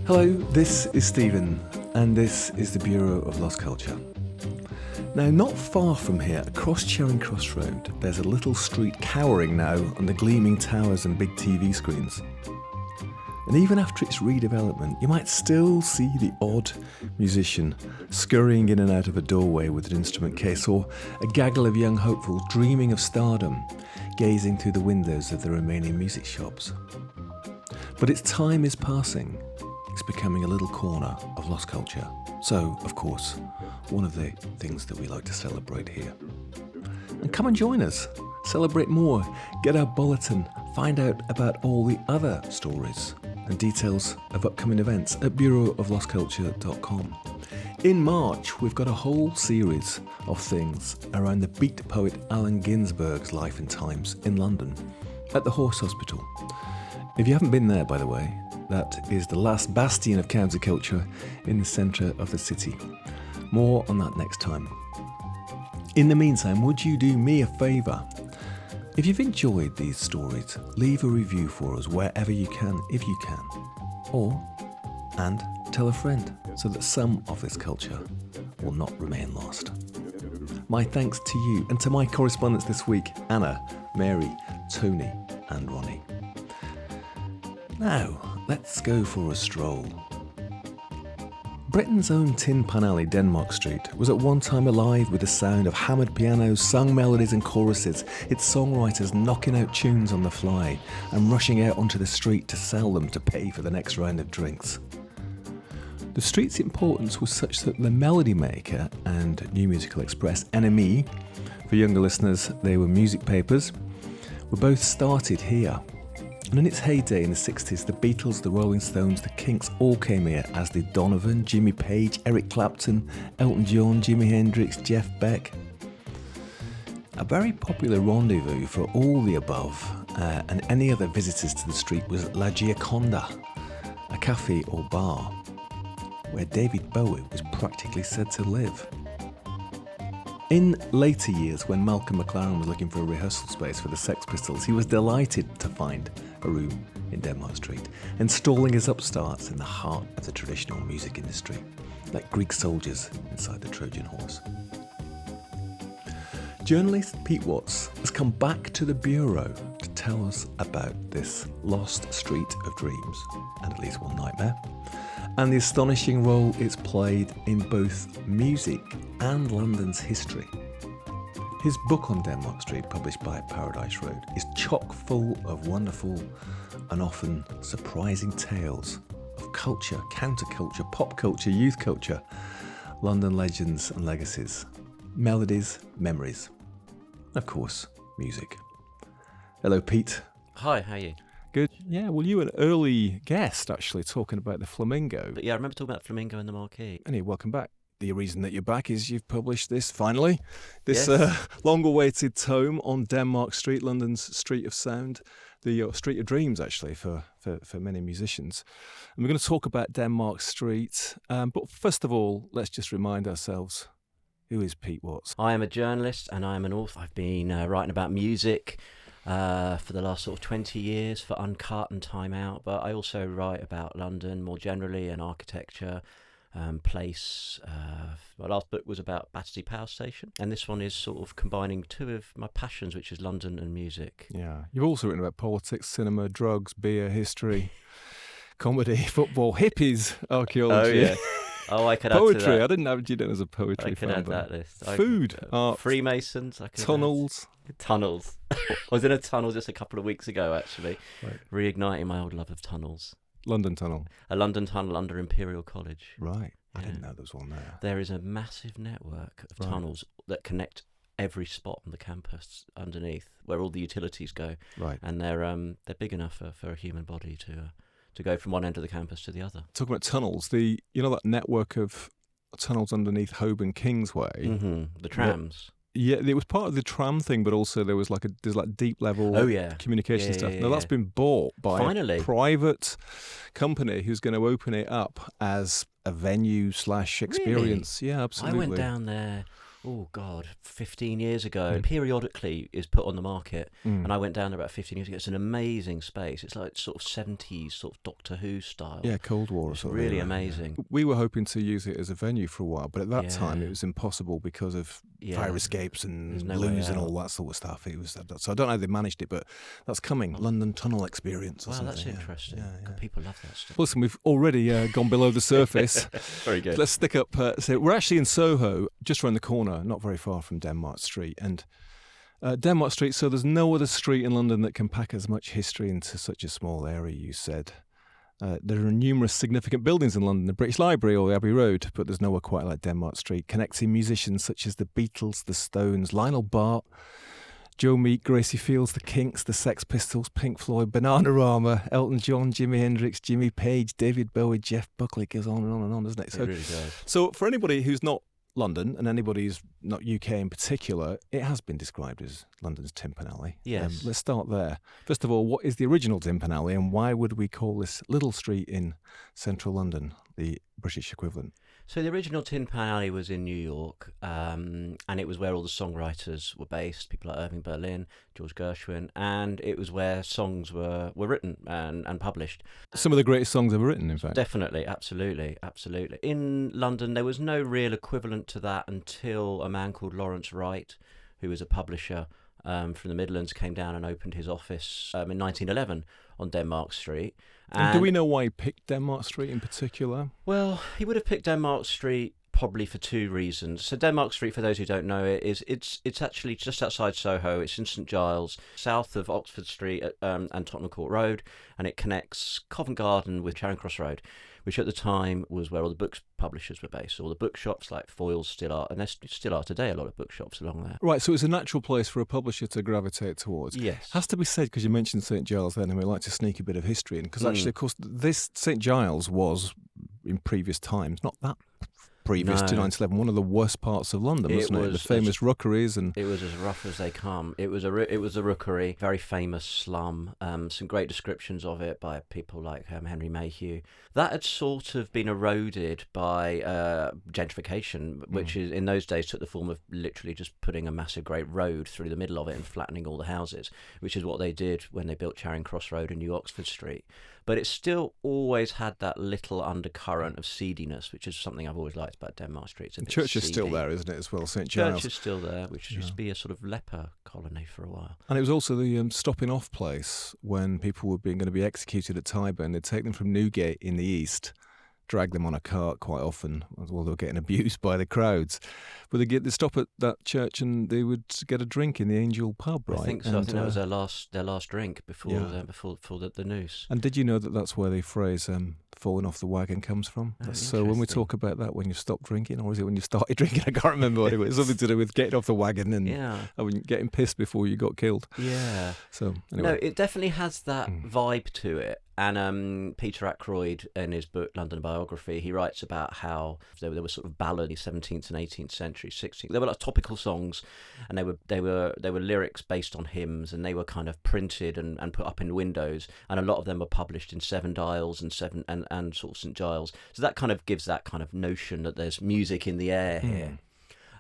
Hello, this is Stephen, and this is the Bureau of Lost Culture. Now, not far from here, across Charing Cross Road, there's a little street cowering now under gleaming towers and big TV screens. And even after its redevelopment, you might still see the odd musician scurrying in and out of a doorway with an instrument case, or a gaggle of young hopefuls dreaming of stardom, gazing through the windows of the remaining music shops. But its time is passing. It's becoming a little corner of lost culture. So, of course, one of the things that we like to celebrate here. And come and join us. Celebrate more. Get our bulletin. Find out about all the other stories and details of upcoming events at bureauoflostculture.com. In March, we've got a whole series of things around the beat poet Allen Ginsberg's life and times in London at the Horse Hospital. If you haven't been there, by the way, that is the last bastion of counterculture in the centre of the city. More on that next time. In the meantime, would you do me a favour? If you've enjoyed these stories, leave a review for us wherever you can, if you can. And tell a friend so that some of this culture will not remain lost. My thanks to you and to my correspondents this week, Anna, Mary, Tony and Ronnie. Now, let's go for a stroll. Britain's own Tin Pan Alley, Denmark Street, was at one time alive with the sound of hammered pianos, sung melodies and choruses, its songwriters knocking out tunes on the fly and rushing out onto the street to sell them to pay for the next round of drinks. The street's importance was such that the Melody Maker and New Musical Express, NME, for younger listeners they were music papers, were both started here. And in its heyday in the 60s, the Beatles, the Rolling Stones, the Kinks all came here, as did Donovan, Jimmy Page, Eric Clapton, Elton John, Jimi Hendrix, Beck. A very popular rendezvous for all the above and any other visitors to the street was La Gioconda, a cafe or bar where David Bowie was practically said to live. In later years, when Malcolm McLaren was looking for a rehearsal space for the Sex Pistols, he was delighted to find a room in Denmark Street, installing his upstarts in the heart of the traditional music industry, like Greek soldiers inside the Trojan Horse. Journalist Pete Watts has come back to the Bureau to tell us about this lost street of dreams, and at least one nightmare, and the astonishing role it's played in both music and London's history. His book on Denmark Street, published by Paradise Road, is chock full of wonderful and often surprising tales of culture, counterculture, pop culture, youth culture, London legends and legacies, melodies, memories, and of course, music. Hello, Pete. Hi, how are you? Good. Yeah, well, you were an early guest, actually, talking about the Flamingo. But yeah, I remember talking about Flamingo and the Marquee. Anyway, welcome back. The reason that you're back is you've published this, finally, this Yes. long-awaited tome on Denmark Street, London's Street of Sound, the Street of Dreams, actually, for many musicians. And we're going to talk about Denmark Street. But first of all, let's just remind ourselves, who is Pete Watts? I am a journalist and I am an author. I've been writing about music for the last sort of 20 years for Uncut and Time Out, but I also write about London more generally and architecture, place. My last book was about Battersea Power Station, and this one is sort of combining two of my passions, which is London and music. Yeah, you've also written about politics, cinema, drugs, beer, history, comedy, football, hippies, archaeology. Oh yeah. Oh, I could add poetry. to that. I didn't have you done as a poetry I could fan, add but that list. food, art, Freemasons. I could tunnels. Tunnels. I was in a tunnel just a couple of weeks ago, actually, Right. reigniting my old love of tunnels. London Tunnel. A London tunnel under Imperial College. Right. I Yeah. didn't know there was one there. There is a massive network of Right. tunnels that connect every spot on the campus underneath, where all the utilities go, Right. and they're big enough for a human body to go from one end of the campus to the other. Talking about tunnels, you know that network of tunnels underneath Holborn Kingsway. The trams. Yeah, it was part of the tram thing, but also there's deep level communication Yeah, stuff. yeah, Now that's been bought by Finally. a private company who's going to open it up as a venue / experience. Really? Yeah, absolutely. I went down there oh God, 15 years ago. Periodically is put on the market, and I went down there about 15 years ago. It's an amazing space. It's like sort of 70s, sort of Doctor Who style. Yeah, Cold War or It's something. really Yeah. amazing. We were hoping to use it as a venue for a while, but at that time Yeah. it was impossible because of Yeah. fire escapes and There's no blues way and out. all that sort of stuff. It was so I don't know how they managed it, but that's coming. London Tunnel Experience or Wow, something. that's yeah. interesting. Yeah, yeah. People love that stuff. Listen, we've already gone below the surface. Very good. Let's stick up. So we're actually in Soho, just around the corner, not very far from Denmark Street. And Denmark Street, so there's no other street in London that can pack as much history into such a small area, you said. There are numerous significant buildings in London, the British Library or the Abbey Road, but there's nowhere quite like Denmark Street, connecting musicians such as the Beatles, the Stones, Lionel Bart, Joe Meek, Gracie Fields, the Kinks, the Sex Pistols, Pink Floyd, Bananarama, Elton John, Jimi Hendrix, Jimmy Page, David Bowie, Jeff Buckley. It goes on and on and on, doesn't it? It really does. So for anybody who's not London, and anybody who's not UK in particular, it has been described as London's Tin-Pan Alley. Yes. Let's start there. First of all, what is the original Tin-Pan Alley, and why would we call this little street in central London the British equivalent? So the original Tin-Pan Alley was in New York, and it was where all the songwriters were based, people like Irving Berlin, George Gershwin, and it was where songs were written and published. Some of the greatest songs ever written, in fact. Definitely, absolutely. In London, there was no real equivalent to that until a man called Lawrence Wright, who was a publisher from the Midlands, came down and opened his office in 1911 on Denmark Street. And do we know why he picked Denmark Street in particular? Well, he would have picked Denmark Street probably for two reasons. So Denmark Street, for those who don't know it, it's actually just outside Soho. It's in St Giles, south of Oxford Street and Tottenham Court Road, and it connects Covent Garden with Charing Cross Road, which at the time was where all the books publishers were based. All the bookshops like Foyles still are, and there still are today a lot of bookshops along there. Right, so it's a natural place for a publisher to gravitate towards. Yes. Has to be said, because you mentioned St Giles then, and we like to sneak a bit of history in, because actually, of course, this St Giles was, in previous times, not that previous to 1911, one of the worst parts of London, wasn't it? The famous rookeries and it was as rough as they come. It was a rookery, very famous slum. Some great descriptions of it by people like Henry Mayhew. That had sort of been eroded by gentrification, which is in those days took the form of literally just putting a massive great road through the middle of it and flattening all the houses, which is what they did when they built Charing Cross Road and New Oxford Street. But it still always had that little undercurrent of seediness, which is something I've always liked about Denmark Street. It's a bit church is seedy. still there, isn't it, as well, St Giles? Church is still there, which used to be a sort of leper colony for a while. And it was also the stopping off place when people were going to be executed at Tyburn. They'd take them from Newgate in the east, drag them on a cart quite often, while they were getting abused by the crowds. But they'd stop at that church and they would get a drink in the Angel pub, right? I think so. And, I think that was their last drink before the noose. And did you know that that's where the phrase falling off the wagon comes from? So when we interesting. talk about that, when you stopped drinking, or is it when you started drinking? I can't remember what it was. It's something to do with getting off the wagon and getting pissed before you got killed. Yeah. So anyway. No, it definitely has that vibe to it. And Peter Ackroyd, in his book London Biography, he writes about how there were sort of ballady 17th and 18th century, 16th. They were like topical songs, and they were lyrics based on hymns, and they were kind of printed and put up in windows. And a lot of them were published in Seven Dials and sort of St Giles. So that kind of gives that kind of notion that there's music in the air here.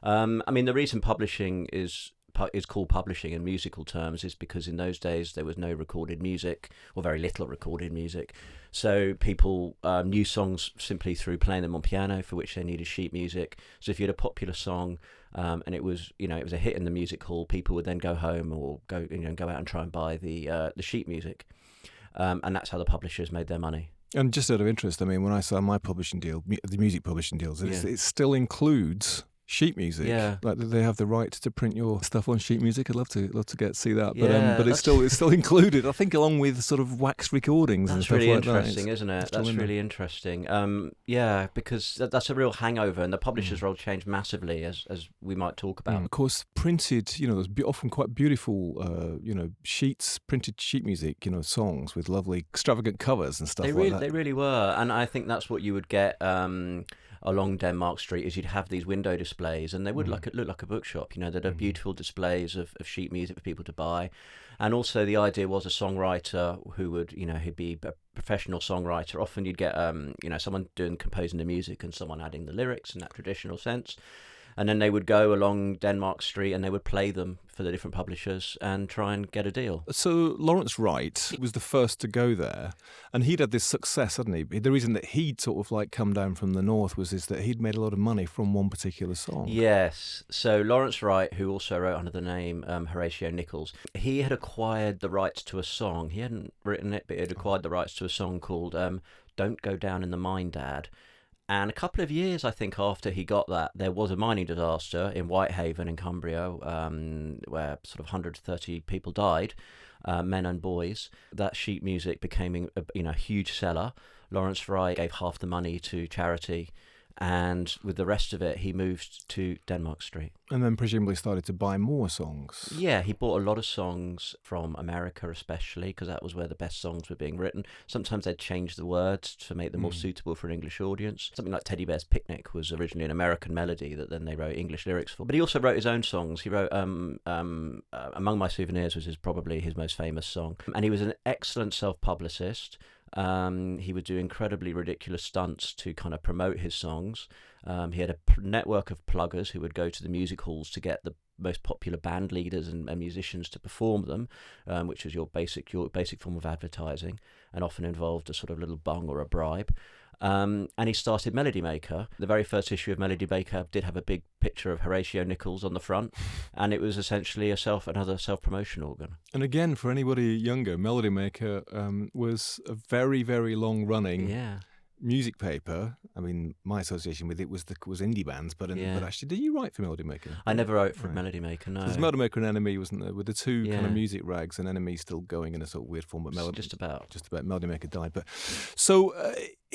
I mean, the reason publishing is called publishing in musical terms is because in those days there was no recorded music, or very little recorded music. So people knew songs simply through playing them on piano, for which they needed sheet music. So if you had a popular song and it was a hit in the music hall, people would then go home or go out and try and buy the sheet music, and that's how the publishers made their money. And just out of interest, I mean, when I signed my publishing deal, the music publishing deals, it still includes sheet music. Yeah. Like they have the right to print your stuff on sheet music. I'd love to see that. Yeah, but it's still included, I think, along with sort of wax recordings and That's stuff really like that. interesting, isn't it? That's really interesting. Yeah, because that's a real hangover, and the publisher's role changed massively, as we might talk about. Of course, printed, there's often quite beautiful, sheets, printed sheet music, songs with lovely extravagant covers and stuff like that. They really were, and I think that's what you would get along Denmark Street, is you'd have these window displays, and they would look like a bookshop. They'd have beautiful displays of sheet music for people to buy. And also the idea was a songwriter who would, he'd be a professional songwriter. Often you'd get, someone composing the music and someone adding the lyrics in that traditional sense. And then they would go along Denmark Street and they would play them for the different publishers and try and get a deal. So Lawrence Wright was the first to go there, and he'd had this success, hadn't he? The reason that he'd sort of like come down from the north is that he'd made a lot of money from one particular song. Yes. So Lawrence Wright, who also wrote under the name Horatio Nichols, he had acquired the rights to a song. He hadn't written it, but he had acquired the rights to a song called Don't Go Down in the Mine, Dad. And a couple of years, I think, after he got that, there was a mining disaster in Whitehaven in Cumbria, where sort of 130 people died, men and boys. That sheet music became a huge seller. Lawrence Wright gave half the money to charity, and with the rest of it, he moved to Denmark Street. And then presumably started to buy more songs. Yeah, he bought a lot of songs from America, especially, because that was where the best songs were being written. Sometimes they'd change the words to make them more suitable for an English audience. Something like Teddy Bear's Picnic was originally an American melody that then they wrote English lyrics for. But he also wrote his own songs. He wrote Among My Souvenirs, which is probably his most famous song. And he was an excellent self-publicist. He would do incredibly ridiculous stunts to kind of promote his songs. He had a network of pluggers who would go to the music halls to get the most popular band leaders and musicians to perform them, which was your basic form of advertising, and often involved a sort of little bung or a bribe. And he started Melody Maker. The very first issue of Melody Maker did have a big picture of Horatio Nichols on the front, and it was essentially another self-promotion organ. And again, for anybody younger, Melody Maker was a very, very long-running music paper. I mean, my association with it was indie bands, but actually, did you write for Melody Maker? I never wrote for Melody Maker, no. There's Melody Maker and Enemy, wasn't there? With the two kind of music rags, and Enemy still going in a sort of weird form, but just about Melody Maker died. But so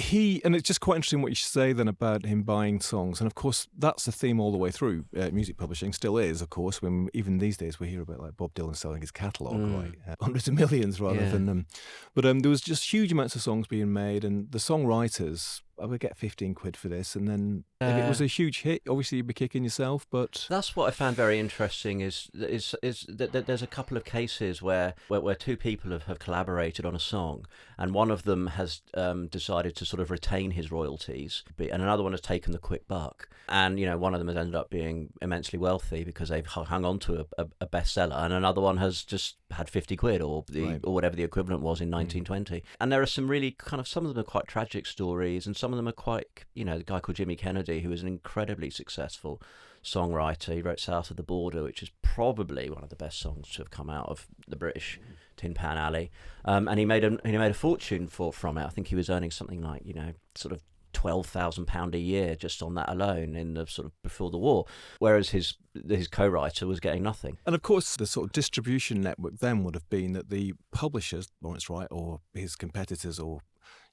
and it's just quite interesting what you say then about him buying songs, and of course that's the theme all the way through music publishing. Still is, of course, when even these days we hear about like Bob Dylan selling his catalogue, right, hundreds of millions rather than. But there was just huge amounts of songs being made, and the songwriters. I would get 15 quid for this, and then if it was a huge hit, obviously you'd be kicking yourself. But that's what I found very interesting is that there's a couple of cases where two people have collaborated on a song, and one of them has decided to sort of retain his royalties, and another one has taken the quick buck. And one of them has ended up being immensely wealthy because they've hung on to a bestseller, and another one has just had 50 quid or whatever the equivalent was in 1920. And there are some really some of them are quite tragic stories, and some of them are quite, the guy called Jimmy Kennedy, who was an incredibly successful songwriter. He wrote South of the Border, which is probably one of the best songs to have come out of the British Tin Pan Alley. And he made a fortune from it. I think he was earning something like, sort of £12,000 a year just on that alone in the sort of before the war, whereas his co-writer was getting nothing. And of course the sort of distribution network then would have been that the publishers, Lawrence Wright or his competitors or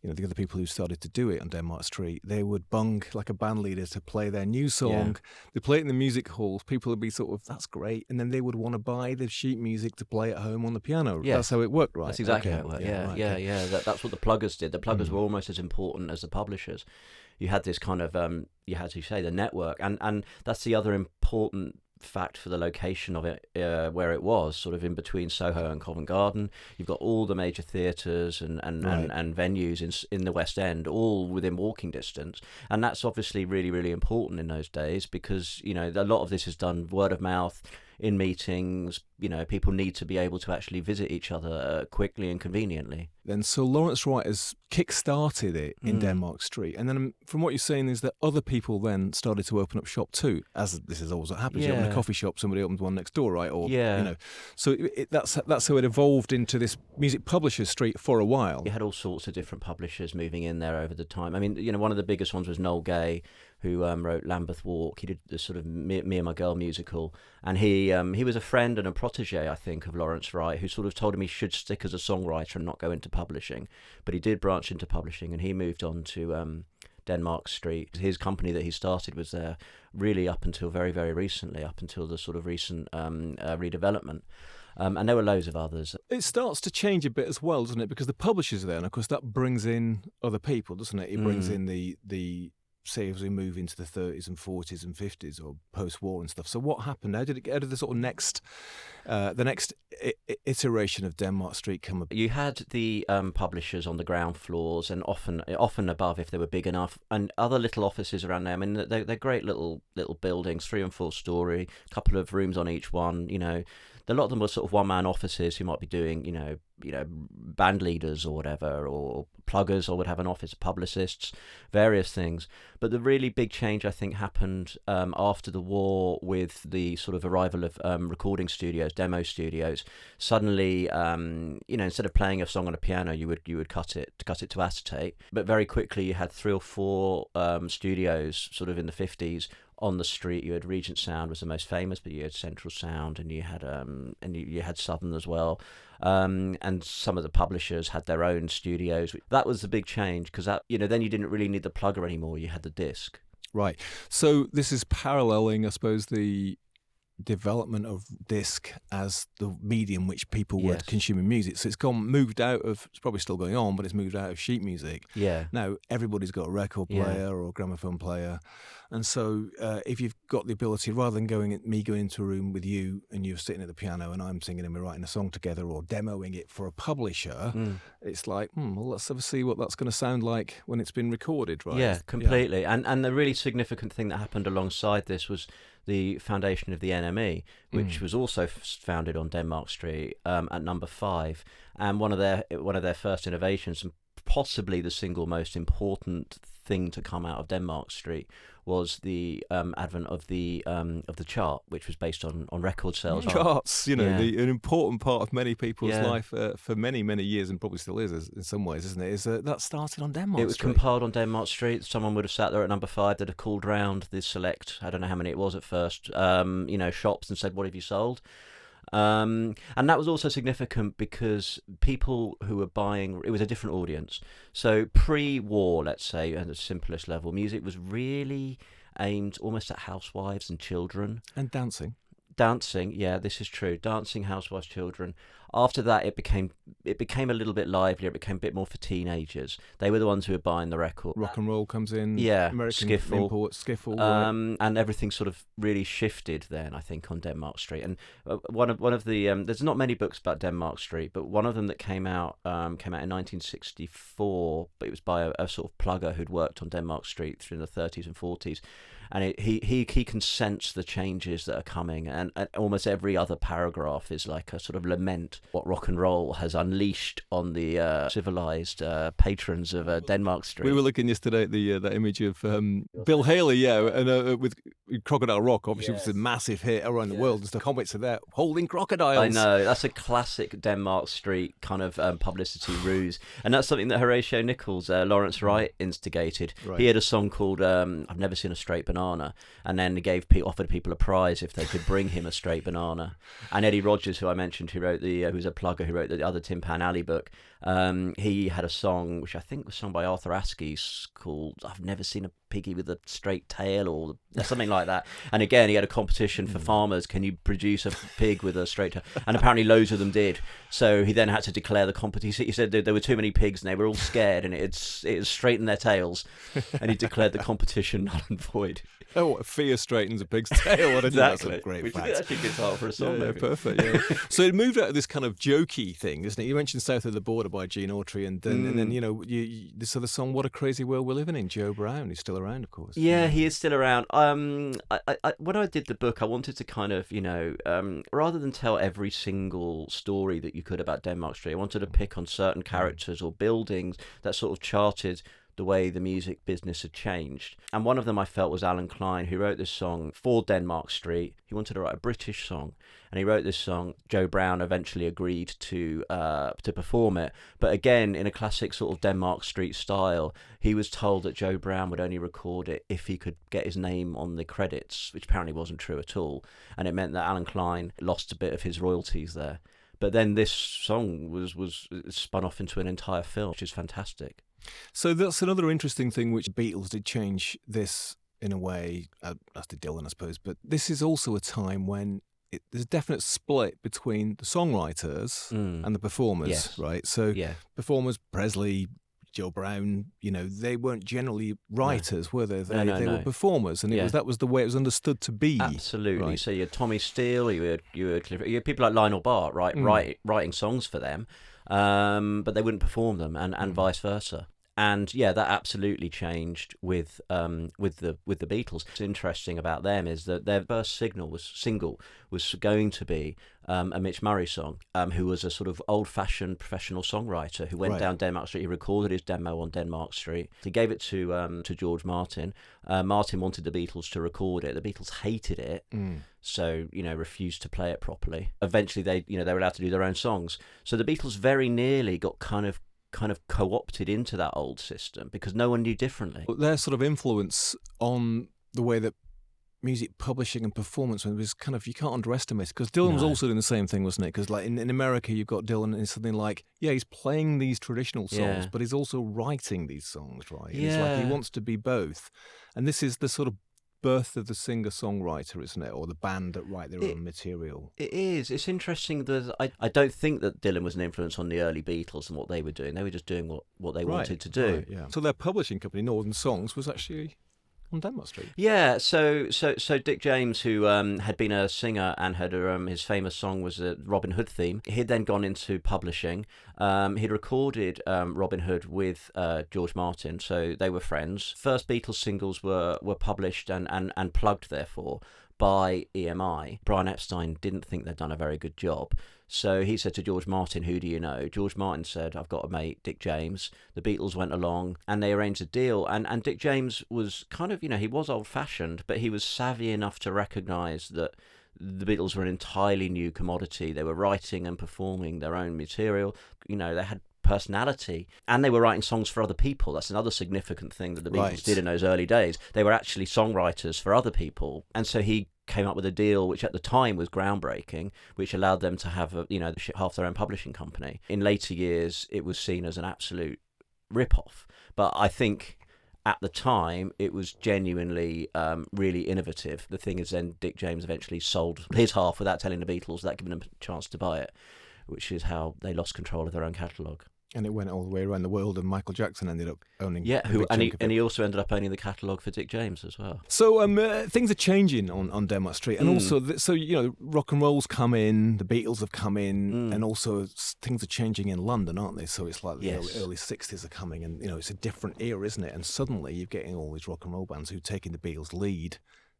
the other people who started to do it on Denmark Street, they would bung like a band leader to play their new song. They play it in the music halls. People would be sort of, that's great. And then they would want to buy the sheet music to play at home on the piano. Yeah. That's how it worked, right? That's exactly how it worked. That's what the pluggers did. The pluggers were almost as important as the publishers. You had this kind of, the network. And that's the other important fact for the location of it, where it was sort of in between Soho and Covent Garden. You've got all the major theatres and venues in the West End, all within walking distance, and that's obviously really, really important in those days because a lot of this is done word of mouth in meetings. People need to be able to actually visit each other quickly and conveniently. Then so Lawrence Wright has kick-started it in Denmark Street, and then from what you're saying is that other people then started to open up shop too, as this is always what happens. You open a coffee shop, somebody opens one next door, right? Or so that's how it evolved into this music publishers street for a while. You had all sorts of different publishers moving in there over the time. I mean, one of the biggest ones was Noel Gay, who wrote Lambeth Walk. He did the sort of Me and My Girl musical, and he was a friend and a protege, I think, of Lawrence Wright, who sort of told him he should stick as a songwriter and not go into publishing. But he did branch into publishing, and he moved on to Denmark Street. His company that he started was there really up until very, very recently, up until the sort of recent redevelopment. And there were loads of others. It starts to change a bit as well, doesn't it? Because the publishers are there, and of course that brings in other people, doesn't it? It brings in the say as we move into the 30s and 40s and 50s or post-war and stuff. So what happened? How did the sort of next iteration of Denmark Street come about? You had the publishers on the ground floors, and often above if they were big enough, and other little offices around there. I mean, they're great little buildings, 3 and 4 story, a couple of rooms on each one. You know, a lot of them were sort of one-man offices who might be doing, you know, band leaders or whatever, or pluggers, or would have an office of publicists, various things. But the really big change, I think, happened after the war with the sort of arrival of recording studios, demo studios. Suddenly, instead of playing a song on a piano, you would cut it to acetate. But very quickly, you had 3 or 4 studios, sort of in the 50s. On the street, you had Regent Sound was the most famous, but you had Central Sound, and you had Southern as well, and some of the publishers had their own studios. That was the big change, because then you didn't really need the plugger anymore. You had the disc. Right. So this is paralleling, I suppose, the development of disc as the medium which people were consuming music. So it's moved out of, it's probably still going on, but it's moved out of sheet music. Yeah. Now everybody's got a record player or a gramophone player. And so if you've got the ability, rather than going into a room with you and you're sitting at the piano and I'm singing and we're writing a song together or demoing it for a publisher, it's like, well, let's ever see what that's going to sound like when it's been recorded, right? Yeah, completely. Yeah. And the really significant thing that happened alongside this was the foundation of the NME, which was also founded on Denmark Street at number 5, and one of their first innovations, and possibly the single most important thing to come out of Denmark Street, was the advent of the chart, which was based on record sales. Charts, an important part of many people's life for many, many years, and probably still is in some ways, isn't it? Is that started on Denmark Street? It was compiled on Denmark Street. Someone would have sat there at number 5 that had called round the select, I don't know how many it was at first, shops, and said, "What have you sold?" And that was also significant because people who were buying, it was a different audience. So pre-war, let's say, at the simplest level, music was really aimed almost at housewives and children. And dancing. Dancing, yeah, this is true. Dancing, housewives, children. After that, it became a little bit livelier. It became a bit more for teenagers. They were the ones who were buying the record. Rock and roll comes in. Yeah, American skiffle, imports, skiffle. And everything sort of really shifted then, I think, on Denmark Street. And one of the there's not many books about Denmark Street, but one of them that came out in 1964. But it was by a sort of plugger who'd worked on Denmark Street through the 30s and 40s. And he can sense the changes that are coming, and almost every other paragraph is like a sort of lament what rock and roll has unleashed on the civilized patrons of Denmark Street. We were looking yesterday at that image of Bill Haley, and with Crocodile Rock, obviously was a massive hit around the world, and stuff. Comics are there holding crocodiles. I know, that's a classic Denmark Street kind of publicity ruse, and that's something that Horatio Nichols, Lawrence Wright, instigated. Right. He had a song called "I've Never Seen a Straight Banana," and then offered people a prize if they could bring him a straight banana. And Eddie Rogers, who I mentioned, who was a plugger who wrote the other Tin Pan Alley book, he had a song which I think was sung by Arthur Askey called "I've Never Seen a Piggy with a Straight Tail," or something like that. And again, he had a competition for farmers. Can you produce a pig with a straight tail? And apparently loads of them did. So he then had to declare the competition. He said there were too many pigs and they were all scared, and it had straightened their tails. And he declared the competition null and void. Oh, what fear straightens a pig's tail. Exactly. That's a great fact. Which actually good title for a song. Yeah, perfect. Yeah. So it moved out of this kind of jokey thing, isn't it? You mentioned "South of the Border" by Gene Autry, and then this other song, "What a Crazy World We're Living In." Joe Brown, who's still around, of course. Yeah, he is still around. When I did the book, I wanted to kind of, rather than tell every single story that you could about Denmark Street, I wanted to pick on certain characters or buildings that sort of charted the way the music business had changed. And one of them I felt was Alan Klein, who wrote this song for Denmark Street. He wanted to write a British song, and he wrote this song. Joe Brown eventually agreed to perform it, but again, in a classic sort of Denmark Street style, he was told that Joe Brown would only record it if he could get his name on the credits, which apparently wasn't true at all, and it meant that Alan Klein lost a bit of his royalties there. But then this song was spun off into an entire film, which is fantastic. So that's another interesting thing, which Beatles did change this in a way, as did Dylan, I suppose. But this is also a time when there's a definite split between the songwriters and the performers, right? So performers, Presley, Joe Brown, they weren't generally writers, were they? They No. were performers, and that was the way it was understood to be. Absolutely. Right. So you had Tommy Steele, you had people like Lionel Bart, writing songs for them, but they wouldn't perform them, and vice versa. And that absolutely changed with the Beatles. What's interesting about them is that their first single was going to be a Mitch Murray song, who was a sort of old-fashioned professional songwriter who went down Denmark Street. He recorded his demo on Denmark Street. He gave it to George Martin. Martin wanted the Beatles to record it. The Beatles hated it, so refused to play it properly. Eventually, they were allowed to do their own songs. So the Beatles very nearly got kind of co-opted into that old system because no one knew differently. Their sort of influence on the way that music publishing and performance was kind of, you can't underestimate it, because Dylan was also doing the same thing, wasn't it? Because like in America, you've got Dylan and it's something like, he's playing these traditional songs, but he's also writing these songs, right? And it's like he wants to be both. And this is the sort of birth of the singer-songwriter, isn't it? Or the band that write their own material. It is. It's interesting that I don't think that Dylan was an influence on the early Beatles and what they were doing. They were just doing what they wanted to do. Right, yeah. So their publishing company, Northern Songs, was actually on Denmark Street. Yeah, so Dick James, who had been a singer and had his famous song was the Robin Hood theme. He'd then gone into publishing. He'd recorded Robin Hood with George Martin, so they were friends. First Beatles singles were published and plugged, therefore, by EMI. Brian Epstein didn't think they'd done a very good job. So he said to George Martin, who do you know? George Martin said, I've got a mate, Dick James. The Beatles went along and they arranged a deal. And Dick James was kind of, he was old-fashioned, but he was savvy enough to recognise that the Beatles were an entirely new commodity. They were writing and performing their own material. They had personality, and they were writing songs for other people. That's another significant thing that the Beatles did in those early days. They were actually songwriters for other people, and so he came up with a deal which at the time was groundbreaking, which allowed them to have half their own publishing company. In later years, it was seen as an absolute rip-off, but I think at the time it was genuinely really innovative. The thing is, then Dick James eventually sold his half without telling the Beatles, without giving them a chance to buy it, which is how they lost control of their own catalogue. And it went all the way around the world, and Michael Jackson ended up owning. Yeah, he also ended up owning the catalogue for Dick James as well. So things are changing on Denmark Street, and also rock and roll's come in, the Beatles have come in, and also things are changing in London, aren't they? So it's like the early 60s are coming, and it's a different era, isn't it? And suddenly you're getting all these rock and roll bands who are taking the Beatles' lead.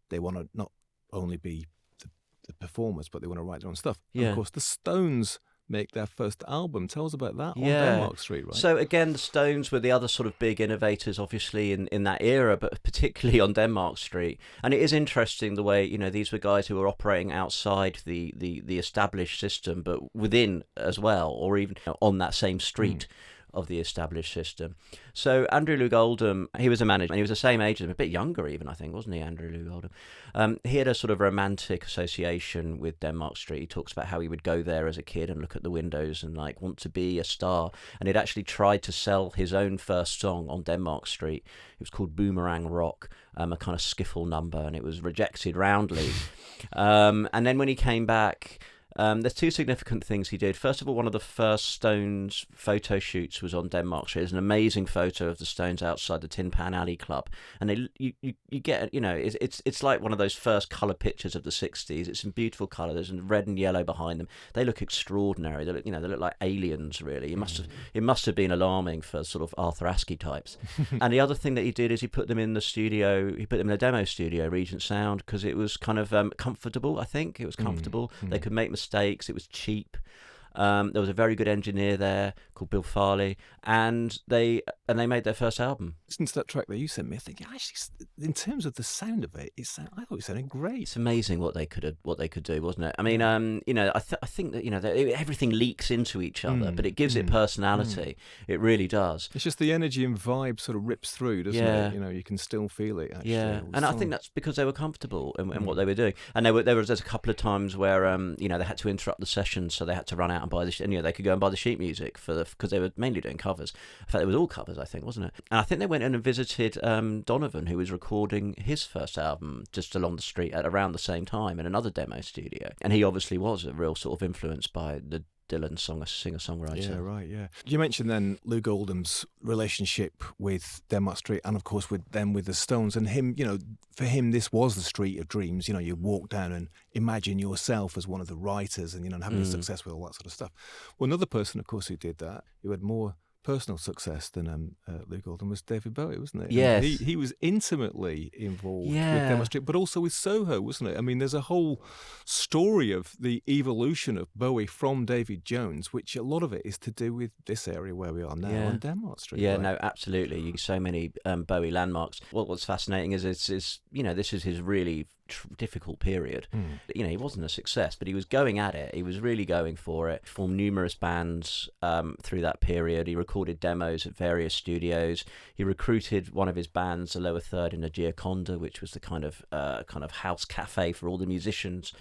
They want to not only be the performers, but they want to write their own stuff. Yeah. And of course, the Stones make their first album. Tell us about that on Denmark Street, right? So again, the Stones were the other sort of big innovators, obviously, in that era, but particularly on Denmark Street. And it is interesting the way, these were guys who were operating outside the established system, but within as well, or even on that same street of the established system. So Andrew Loog Oldham, he was a manager, and he was the same age as him, a bit younger even, I think, wasn't he, Andrew Loog Oldham? He had a sort of romantic association with Denmark Street. He talks about how he would go there as a kid and look at the windows and want to be a star. And he'd actually tried to sell his own first song on Denmark Street. It was called Boomerang Rock, a kind of skiffle number, and it was rejected roundly. And then when he came back, there's two significant things he did. First of all, one of the first Stones photo shoots was on Denmark Street. There's an amazing photo of the Stones outside the Tin Pan Alley Club, and you get it's like one of those first colour pictures of the '60s. It's in beautiful colour. There's red and yellow behind them. They look extraordinary. They look like aliens. Really, it must have been alarming for sort of Arthur Askey types. And the other thing that he did is he put them in the studio. He put them in a demo studio, Regent Sound, because it was kind of comfortable. I think it was comfortable. They could make mistakes. It was cheap. There was a very good engineer there called Bill Farley, and they made their first album. Listening to that track that you sent me, I think actually, in terms of the sound of it, I thought it sounded great. It's amazing what they could do, wasn't it? I mean, I think that everything leaks into each other, but it gives it personality. It really does. It's just the energy and vibe sort of rips through, doesn't it? You can still feel it. Actually. Yeah, and I think that's because they were comfortable in what they were doing. And there was a couple of times where they had to interrupt the sessions, so they had to run out and buy they could go and buy the sheet music because they were mainly doing covers. In fact, it was all covers, I think, wasn't it? And I think they went in and visited Donovan, who was recording his first album just along the street at around the same time in another demo studio. And he obviously was a real sort of influence by the Dylan singer-songwriter. Yeah, right, yeah. You mentioned then Lou Goldham's relationship with Denmark Street and, of course, with the Stones. And him, for him, this was the street of dreams. You walk down and imagine yourself as one of the writers and, and having success with all that sort of stuff. Well, another person, of course, who did that, who had more personal success than Lou Goldham was David Bowie, wasn't it? Yes. He was intimately involved with Denmark Street, but also with Soho, wasn't it? I mean, there's a whole story of the evolution of Bowie from David Jones, which a lot of it is to do with this area where we are now on Denmark Street. Yeah, right? no, absolutely. So many Bowie landmarks. What's fascinating is this is his really difficult period. He wasn't a success, but he was going at it. He was really going for it. Formed numerous bands through that period. He recorded demos at various studios. He recruited one of his bands, the Lower Third, in a Gioconda, which was the kind of house cafe for all the musicians.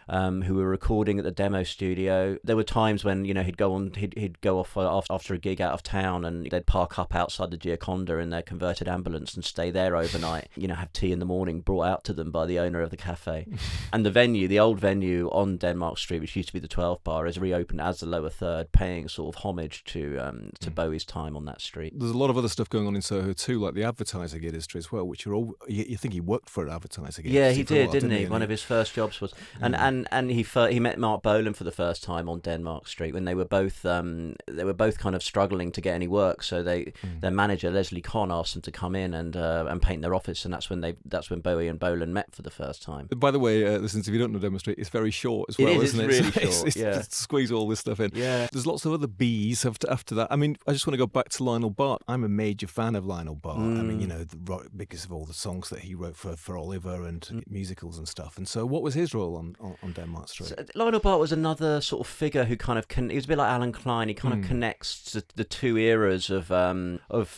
Who were recording at the demo studio. There were times when he'd go off after a gig out of town, and they'd park up outside the Gioconda in their converted ambulance and stay there overnight. Have tea in the morning brought out to them by the owner of the cafe. And the old venue on Denmark Street, which used to be the 12 Bar, is reopened as the Lower Third, paying sort of homage to Bowie's time on that street. There's a lot of other stuff going on in Soho too, like the advertising industry as well, which are all. You think he worked for an advertising industry? Yeah, he did, didn't he? One of his first jobs was, and he met Mark Bolan for the first time on Denmark Street when they were both kind of struggling to get any work. So their manager Leslie Conn asked them to come in and paint their office, and that's when Bowie and Bolan met for the first time. By the way, listen, if you don't know Denmark Street, it's very short as well, isn't it? It's really short. Yeah, to squeeze all this stuff in. Yeah, there's lots of other Bs after that. I mean, I just want to go back to Lionel Bart. I'm a major fan of Lionel Bart. I mean, because of all the songs that he wrote for Oliver and musicals and stuff. And so, what was his role on Denmark Street? So Lionel Bart was another sort of figure who kind of he was a bit like Alan Klein. He kind of connects the two eras of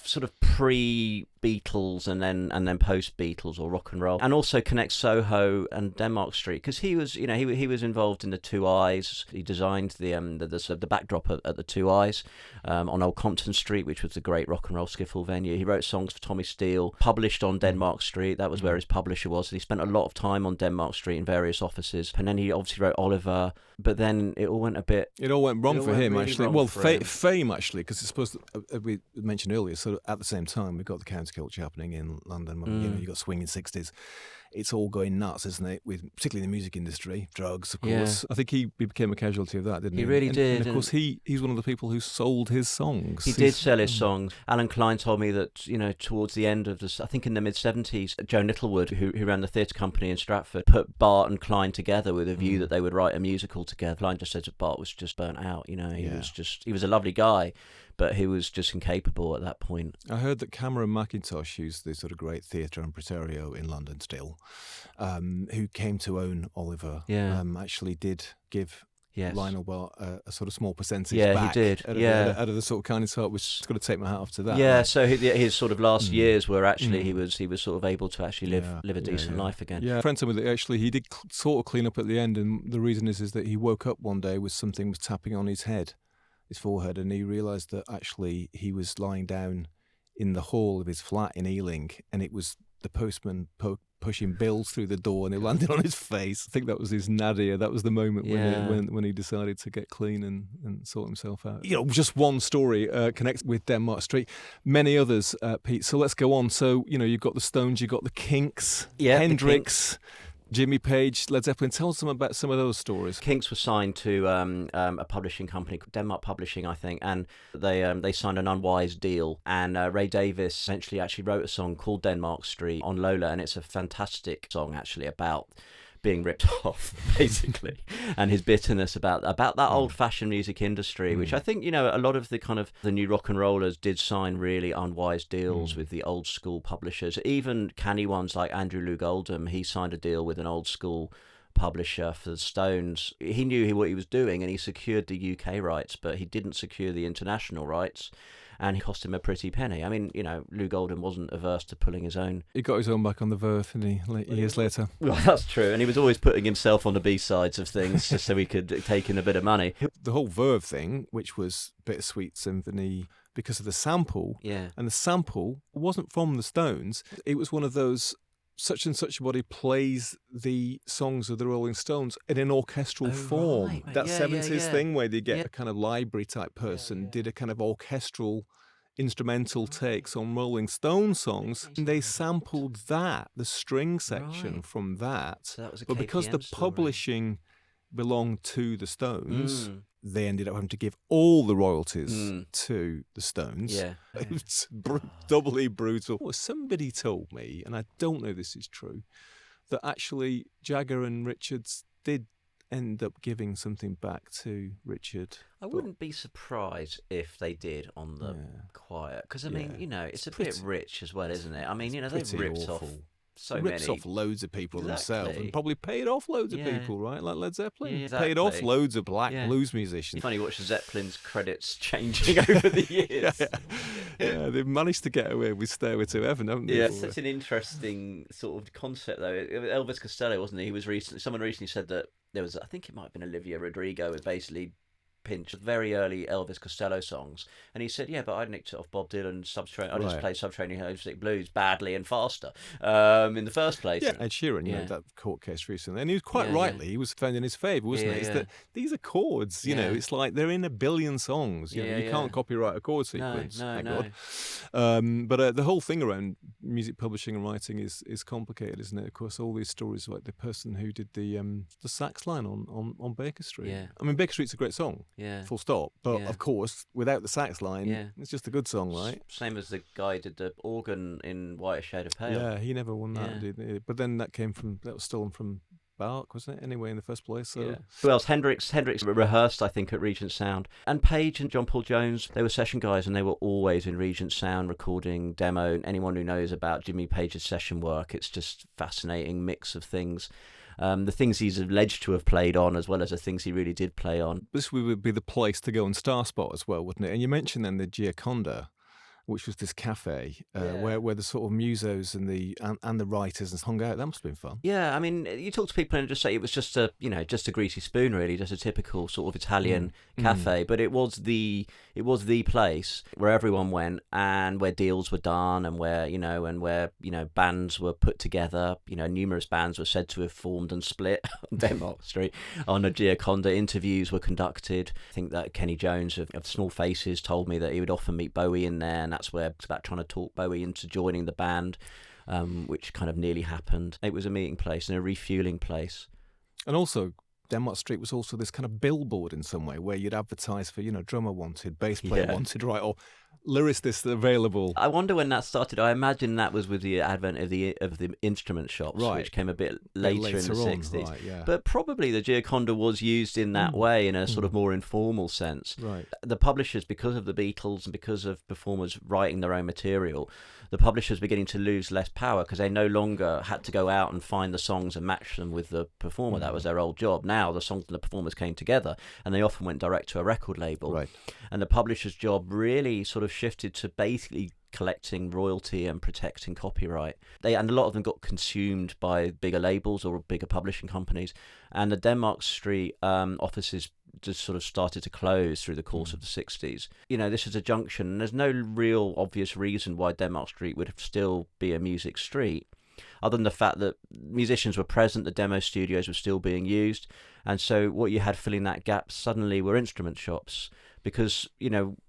sort of pre-Beatles and then post-Beatles or rock and roll, and also connects Soho and Denmark Street because he was he was involved in the Two Eyes. He designed the backdrop at the Two Eyes on Old Compton Street, which was a great rock and roll skiffle venue. He wrote songs for Tommy Steele, published on Denmark Street. That was where his publisher was. And he spent a lot of time on Denmark Street in various offices, and then he obviously wrote Oliver. But then it all went wrong for him, really actually. Wrong well, for him. Fame, actually, because it's supposed to, we mentioned earlier, so at the same time, we've got the counterculture happening in London. You've got swinging 60s. It's all going nuts, isn't it? With particularly the music industry, drugs, of course. I think he became a casualty of that, didn't he? He really did. And of course, he's one of the people who sold his songs. He did sell his songs. Alan Klein told me that, towards the end of I think in the mid-70s, Joe Littlewood, who ran the theatre company in Stratford, put Bart and Klein together with a view that they would write a musical together. Klein just said that Bart was just burnt out, he was a lovely guy, but he was just incapable at that point. I heard that Cameron Mackintosh, who's the sort of great theatre impresario in London still, who came to own Oliver, actually did give Lionel Bart a sort of small percentage back. He did. Out of the sort of kindness heart, which has got to take my hat off to that. Yeah, right? So his sort of last years were actually he was sort of able to actually live a decent life again. Yeah, a friend told me that actually he did sort of clean up at the end, and the reason is that he woke up one day with something was tapping on his forehead, and he realised that actually he was lying down in the hall of his flat in Ealing, and it was the postman pushing bills through the door, and it landed on his face. I think that was his nadir. That was the moment when he decided to get clean and sort himself out. Just one story connects with Denmark Street. Many others, Pete. So let's go on. So, you've got the Stones, you've got the Kinks, Hendrix, Jimmy Page, Led Zeppelin. Tell us about some of those stories. Kinks was signed to a publishing company, Denmark Publishing, I think, and they signed an unwise deal. And Ray Davies essentially actually wrote a song called Denmark Street on Lola, and it's a fantastic song actually about being ripped off, basically, and his bitterness about that old-fashioned music industry, which I think, a lot of the kind of the new rock and rollers did sign really unwise deals with the old school publishers. Even canny ones like Andrew Loog Oldham, he signed a deal with an old school publisher for the Stones. He knew what he was doing, and he secured the UK rights, but he didn't secure the international rights. And it cost him a pretty penny. I mean, Lou Goldham wasn't averse to pulling his own. He got his own back on the Verve, didn't he, years later? Well, that's true. And he was always putting himself on the B-sides of things just so he could take in a bit of money. The whole Verve thing, which was Bittersweet Symphony, because of the sample, and the sample wasn't from the Stones. It was one of those such and such a body plays the songs of the Rolling Stones in an orchestral form. Right. That Yeah, 70s thing where they get Yeah. a kind of library type person, did a kind of orchestral instrumental takes on Rolling Stone songs, and they sampled that, the string section Right. from that. So that was a But because the KPM story. publishing belonged to the Stones, Mm. they ended up having to give all the royalties to the Stones. Yeah. It was doubly brutal. Well, somebody told me, and I don't know this is true, that actually Jagger and Richards did end up giving something back to Richard. I wouldn't be surprised if they did on the quiet, because I mean, it's a bit rich as well, isn't it? I mean, they've ripped off so many. Rips off loads of people themselves, Exactly. and probably paid off loads of people, right? Like Led Zeppelin. Yeah, exactly. Paid off loads of black blues musicians. It's funny watching Zeppelin's credits changing over the years. Yeah, they've managed to get away with Stairway to Heaven, haven't they? Yeah, it's such an interesting sort of concept, though. Elvis Costello, wasn't he? Someone recently said that there was, I think it might have been Olivia Rodrigo, was basically pinched very early Elvis Costello songs, and he said, but I nicked it off Bob Dylan's Subterranean. I just played Subterranean Homesick Blues badly and faster in the first place. Yeah, Ed Sheeran, that court case recently, and he was quite rightly, he was found in his favour, wasn't he? It's that these are chords, it's like they're in a billion songs. You can't copyright a chord sequence. No. But the whole thing around music publishing and writing is complicated, isn't it? Of course, all these stories like the person who did the sax line on Baker Street. Yeah. I mean, Baker Street's a great song. Yeah. Full stop. But of course, without the sax line, it's just a good song, right? Same as the guy who did the organ in White Shade of Pale. Yeah, he never won that, did he? But then that was stolen from Bach, wasn't it? Anyway, in the first place. So. Yeah. Who else? Hendrix rehearsed, I think, at Regent Sound. And Page and John Paul Jones, they were session guys, and they were always in Regent Sound recording demo. Anyone who knows about Jimmy Page's session work, it's just fascinating mix of things. The things he's alleged to have played on, as well as the things he really did play on. This would be the place to go and star spot as well, wouldn't it? And you mentioned then the Gioconda, which was this cafe where the sort of musos and the writers and hung out. That must have been fun. Yeah, I mean, you talk to people and just say it was just a greasy spoon, really, just a typical sort of Italian cafe. But it was the place where everyone went and where deals were done and where bands were put together. Numerous bands were said to have formed and split on Denmark Street. On a Gioconda, interviews were conducted. I think that Kenny Jones of Small Faces told me that he would often meet Bowie in there, and that's where it's about trying to talk Bowie into joining the band, which kind of nearly happened. It was a meeting place and a refueling place. And also, Denmark Street was also this kind of billboard in some way where you'd advertise for, drummer wanted, bass player wanted, right, or lyricist available. I wonder when that started. I imagine that was with the advent of the instrument shops, which came a bit later in the 60s. Right, yeah. But probably the Gioconda was used in that way, in a sort of more informal sense. Right. The publishers, because of the Beatles and because of performers writing their own material, the publishers beginning to lose less power because they no longer had to go out and find the songs and match them with the performer. That was their old job. Now the songs and the performers came together, and they often went direct to a record label. Right. And the publisher's job really sort of shifted to basically collecting royalty and protecting copyright. And a lot of them got consumed by bigger labels or bigger publishing companies. And the Denmark Street offices just sort of started to close through the course of the 60s. This is a junction, and there's no real obvious reason why Denmark Street would still be a music street, other than the fact that musicians were present, the demo studios were still being used, and so what you had filling that gap suddenly were instrument shops. Because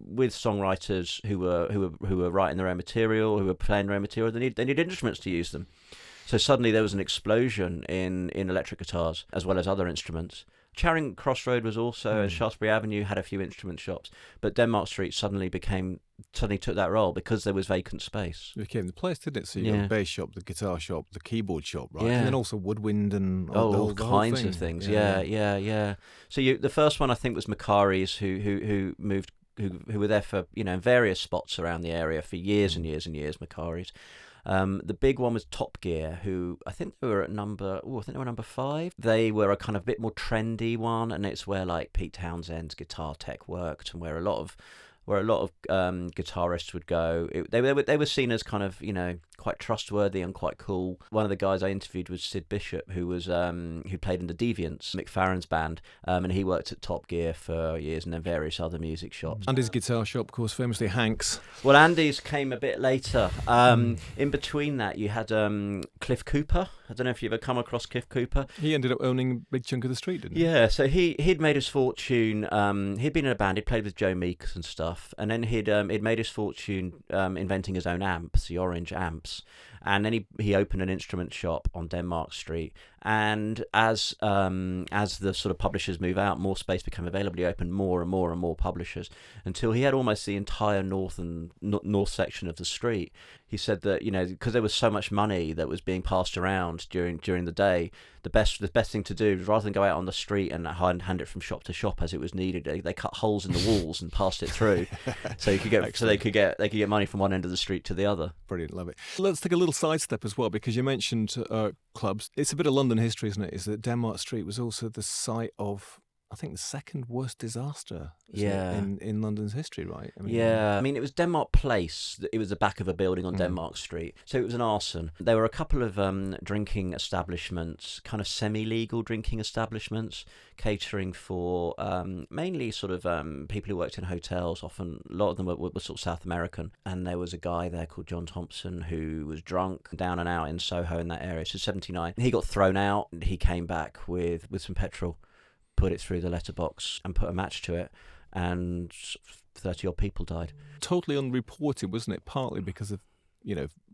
with songwriters who were writing their own material, who were playing their own material, they need instruments to use them. So suddenly there was an explosion in electric guitars as well as other instruments. Charing Cross Road was also, and Shaftesbury Avenue had a few instrument shops, but Denmark Street suddenly took that role because there was vacant space. It became the place, didn't it? So you got the bass shop, the guitar shop, the keyboard shop, right? Yeah. And then also woodwind and all kinds of things. Yeah. So the first one I think was Macari's, who moved, who were there for in various spots around the area for years and years and years. Macari's. The big one was Top Gear, who I think they were number 5. They were a kind of bit more trendy one, and it's where like Pete Townsend's guitar tech worked, and where a lot of where a lot of guitarists would go. They were seen as kind of, quite trustworthy and quite cool. One of the guys I interviewed was Sid Bishop, who played in the Deviants, McFarlane's band, and he worked at Top Gear for years and then various other music shops. Andy's guitar shop, of course, famously Hanks. Well, Andy's came a bit later. In between that, you had Cliff Cooper. I don't know if you've ever come across Cliff Cooper. He ended up owning a big chunk of the street, didn't he? Yeah, so he'd made his fortune. He'd been in a band. He'd played with Joe Meeks and stuff, and then he'd made his fortune inventing his own amps, the Orange amps. And then he opened an instrument shop on Denmark Street. And as the sort of publishers move out, more space became available. He opened more and more and more publishers until he had almost the entire north section of the street. He said that, because there was so much money that was being passed around during the day, the best thing to do, rather than go out on the street and hand it from shop to shop as it was needed, they cut holes in the walls and passed it through, so they could get money from one end of the street to the other. Brilliant, love it. Let's take a little sidestep as well, because you mentioned clubs. It's a bit of London history, isn't it? Is that Denmark Street was also the site of, I think, the second worst disaster in London's history, right? I mean, it was Denmark Place. It was the back of a building on Denmark Street. So it was an arson. There were a couple of drinking establishments, kind of semi-legal drinking establishments, catering for mainly sort of people who worked in hotels. Often, a lot of them were sort of South American. And there was a guy there called John Thompson who was drunk, down and out in Soho in that area. So 79. He got thrown out. He came back with some petrol, put it through the letterbox and put a match to it, and 30 odd people died. Totally unreported, wasn't it? Partly because of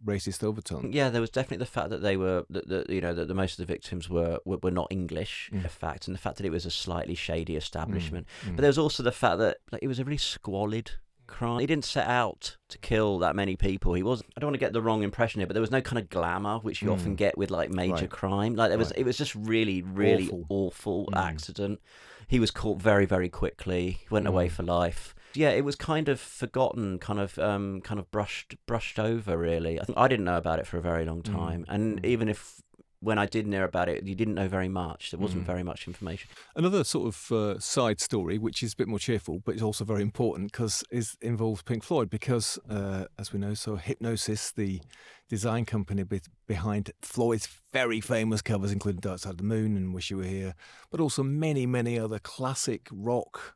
racist overtones. Yeah, there was definitely the fact that they were that most of the victims were not English, in fact, and the fact that it was a slightly shady establishment. But there was also the fact that it was a really squalid crime. He didn't set out to kill that many people. I don't want to get the wrong impression here, but there was no kind of glamour which you often get with major crime. It was just really, really awful accident. He was caught very, very quickly. He went away for life. Yeah, it was kind of forgotten, kind of brushed over. Really, I didn't know about it for a very long time, and even if when I did hear about it, you didn't know very much. There wasn't very much information. Another sort of side story, which is a bit more cheerful, but it's also very important because it involves Pink Floyd. Because, as we know, so Hipgnosis, the design company behind Floyd's very famous covers, including Dark Side of the Moon and Wish You Were Here, but also many, many other classic rock,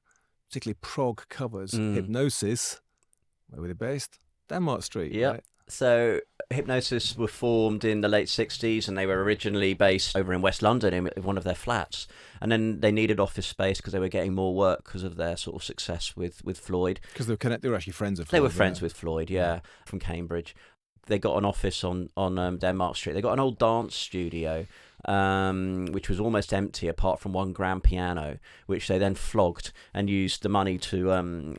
particularly prog covers. Hipgnosis, where were they based? Denmark Street. Yeah. Right? So Hipgnosis were formed in the late 60s, and they were originally based over in West London in one of their flats. And then they needed office space because they were getting more work because of their sort of success with Floyd. Because they were actually friends of Floyd. They were friends with Floyd, from Cambridge. They got an office on Denmark Street. They got an old dance studio, which was almost empty apart from one grand piano, which they then flogged and used the money to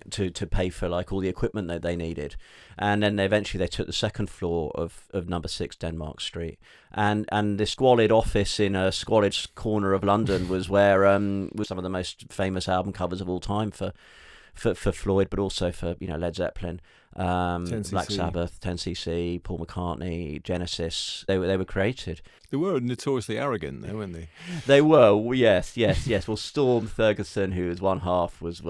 pay for all the equipment that they needed. And then eventually they took the second floor of number 6 Denmark Street. And the squalid office in a squalid corner of London was where was some of the most famous album covers of all time for Floyd, but also for Led Zeppelin, Black Sabbath, 10cc, Paul McCartney, Genesis. They were created. They were notoriously arrogant, though, weren't they? They were. Yes. Well, Storm Thurgerson, who was one half, was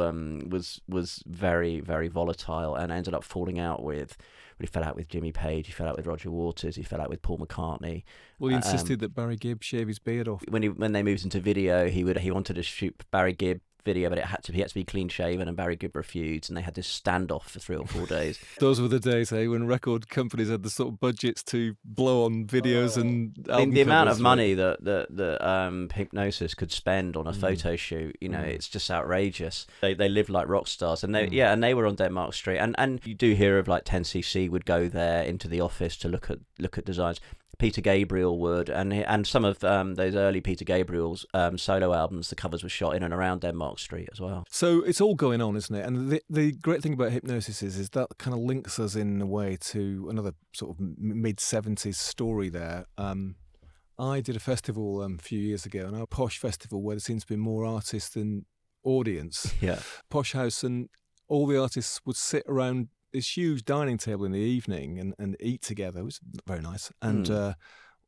very, very volatile and ended up falling out with. He fell out with Jimmy Page. He fell out with Roger Waters. He fell out with Paul McCartney. Well, he insisted that Barry Gibb shave his beard off. When they moved into video, he wanted to shoot Barry Gibb video, but he had to be clean shaven, and Barry Gibb refused, and they had this standoff for 3 or 4 days. Those were the days, when record companies had the sort of budgets to blow on videos and album the amount of money that Hipgnosis could spend on a photo shoot, it's just outrageous. They lived like rock stars, and they were on Denmark Street, and you do hear of 10cc would go there into the office to look at designs. Peter Gabriel would, and some of those early Peter Gabriel's solo albums, the covers were shot in and around Denmark Street as well. So it's all going on, isn't it? And the great thing about Hipgnosis is that kind of links us in a way to another sort of mid-70s story there. I did a festival a few years ago, a posh festival where there seems to be more artists than audience. Yeah. Posh house, and all the artists would sit around this huge dining table in the evening and eat together. It was very nice. And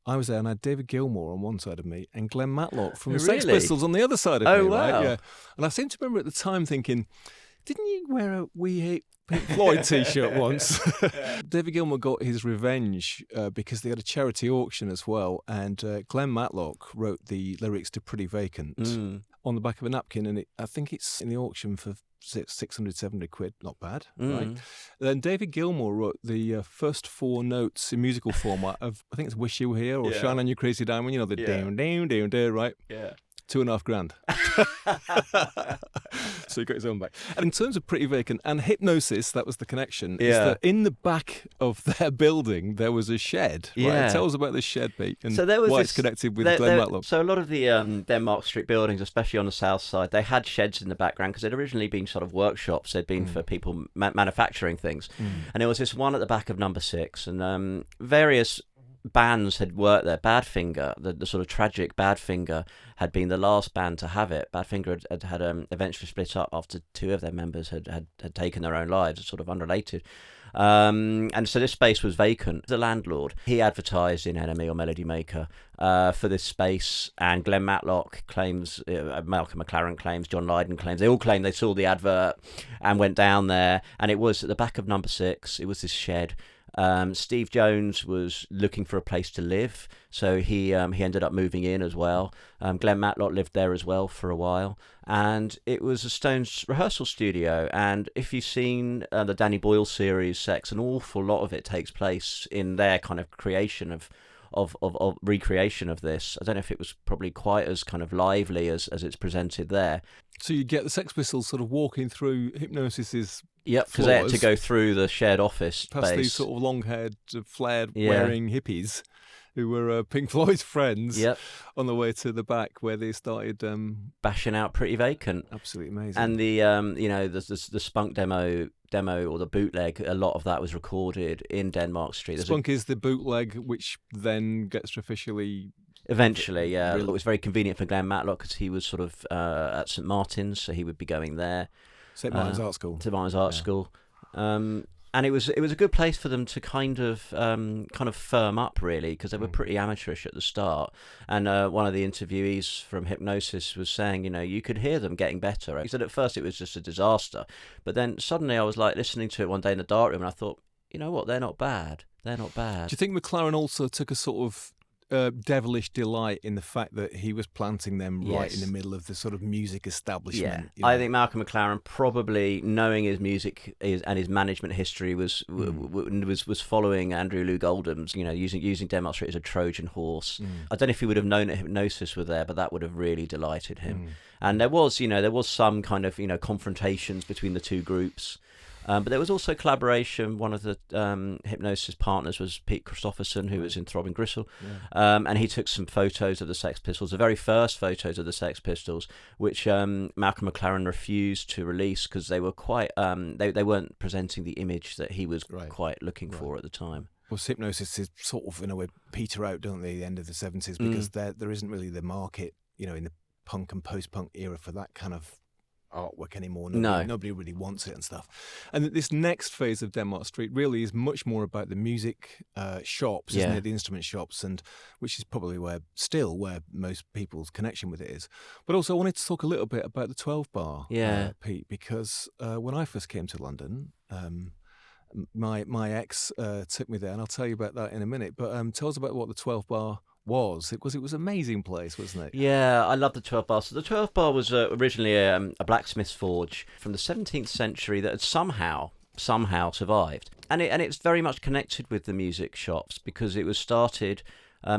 I was there, and I had David Gilmour on one side of me and Glenn Matlock from the Sex Pistols on the other side of me. Wow. Right? Yeah. And I seem to remember at the time thinking, Didn't you wear a We Hate Pink Floyd t-shirt once? David Gilmour got his revenge because they had a charity auction as well, and Glenn Matlock wrote the lyrics to Pretty Vacant on the back of a napkin, and I think it's in the auction for 600, 700 quid. Not bad, right? Then David Gilmour wrote the first four notes in musical format of, I think it's Wish You Were Here or Shine On You Crazy Diamond, you know, the down, down, down, down, right? Yeah. $2,500. So he got his own back. And in terms of Pretty Vacant and Hypnosis, that was the connection, is that in the back of their building there was a shed. Right? Yeah. Tell us about this shed, Pete, and so there was why it's connected with Glenn Matlock. So a lot of the Denmark Street buildings, especially on the south side, they had sheds in the background because they'd originally been sort of workshops. They'd been for people manufacturing things. And there was this one at the back of number 6, and various bands had worked there. Badfinger, the sort of tragic Badfinger, had been the last band to have it. Badfinger had eventually split up after 2 of their members had taken their own lives, sort of unrelated. And so this space was vacant. The landlord, he advertised in NME or Melody Maker for this space, and Glenn Matlock claims, Malcolm McLaren claims, John Lydon claims, they all claim they saw the advert and went down there, and it was at the back of number 6. It was this shed. Steve Jones was looking for a place to live, so he ended up moving in as well. Glenn Matlock lived there as well for a while, and it was a Stones rehearsal studio. And if you've seen the Danny Boyle series Sex, an awful lot of it takes place in their kind of creation of recreation of this. I don't know if it was probably quite as kind of lively as it's presented there. So you get the Sex Pistols sort of walking through Hypnosis's because they had to go through the shared office past space. These sort of long-haired, flared-wearing hippies who were Pink Floyd's friends on the way to the back where they started bashing out Pretty Vacant. Absolutely amazing. And the Spunk demo or the bootleg, a lot of that was recorded in Denmark Street. Spunk is the bootleg, which then gets officially. Eventually, yeah. It was very convenient for Glenn Matlock because he was sort of at St Martin's, so he would be going there. St Martin's Art School. St Martin's Art School. And it was a good place for them to kind of firm up, really, because they were pretty amateurish at the start. And one of the interviewees from Hypnosis was saying, you could hear them getting better. He said at first it was just a disaster, but then suddenly I was like listening to it one day in the dark room, and I thought, you know what, they're not bad. They're not bad. Do you think McLaren also took a sort of devilish delight in the fact that he was planting them right in the middle of the sort of music establishment? Yeah, I think Malcolm McLaren, probably knowing his music and his management history, was following Andrew Loog Oldham's, using Denmark Street as a Trojan horse. I don't know if he would have known that Hypnosis were there, but that would have really delighted him. And there was some kind of confrontations between the two groups. But there was also collaboration. One of the Hypnosis partners was Pete Christopherson, who was in Throbbing Gristle, and he took some photos of the Sex Pistols, the very first photos of the Sex Pistols, which Malcolm McLaren refused to release because they were quite they weren't presenting the image that he was quite looking for at the time. Well, Hypnosis is sort of, in a way, peter out, don't they, at the end of the 70s, because there isn't really the market, in the punk and post-punk era for that kind of artwork anymore. Nobody really wants it and stuff. And this next phase of Denmark Street really is much more about the music shops, isn't it? The instrument shops, and which is probably where most people's connection with it is. But also I wanted to talk a little bit about the 12 Bar, Pete, because when I first came to London, my ex took me there, and I'll tell you about that in a minute. But tell us about what the 12 Bar was. It was an amazing place, wasn't it? Yeah, I love the 12 Bar. So the 12 Bar was originally a blacksmith's forge from the 17th century that had somehow survived, and it's very much connected with the music shops because it was started.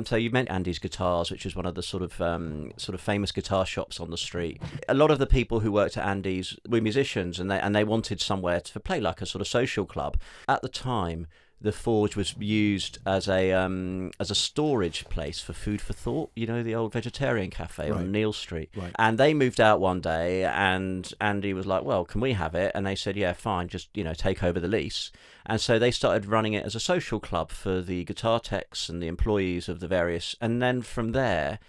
So you meant Andy's Guitars, which is one of the sort of famous guitar shops on the street. A lot of the people who worked at Andy's were musicians, and they wanted somewhere to play, like a sort of social club. At the time, the forge was used as a storage place for food for thought. The old vegetarian cafe on Neal Street. Right. And they moved out one day, and Andy was like, "Well, can we have it?" And they said, "Yeah, fine. Just take over the lease." And so they started running it as a social club for the guitar techs and the employees of the various. And then from there,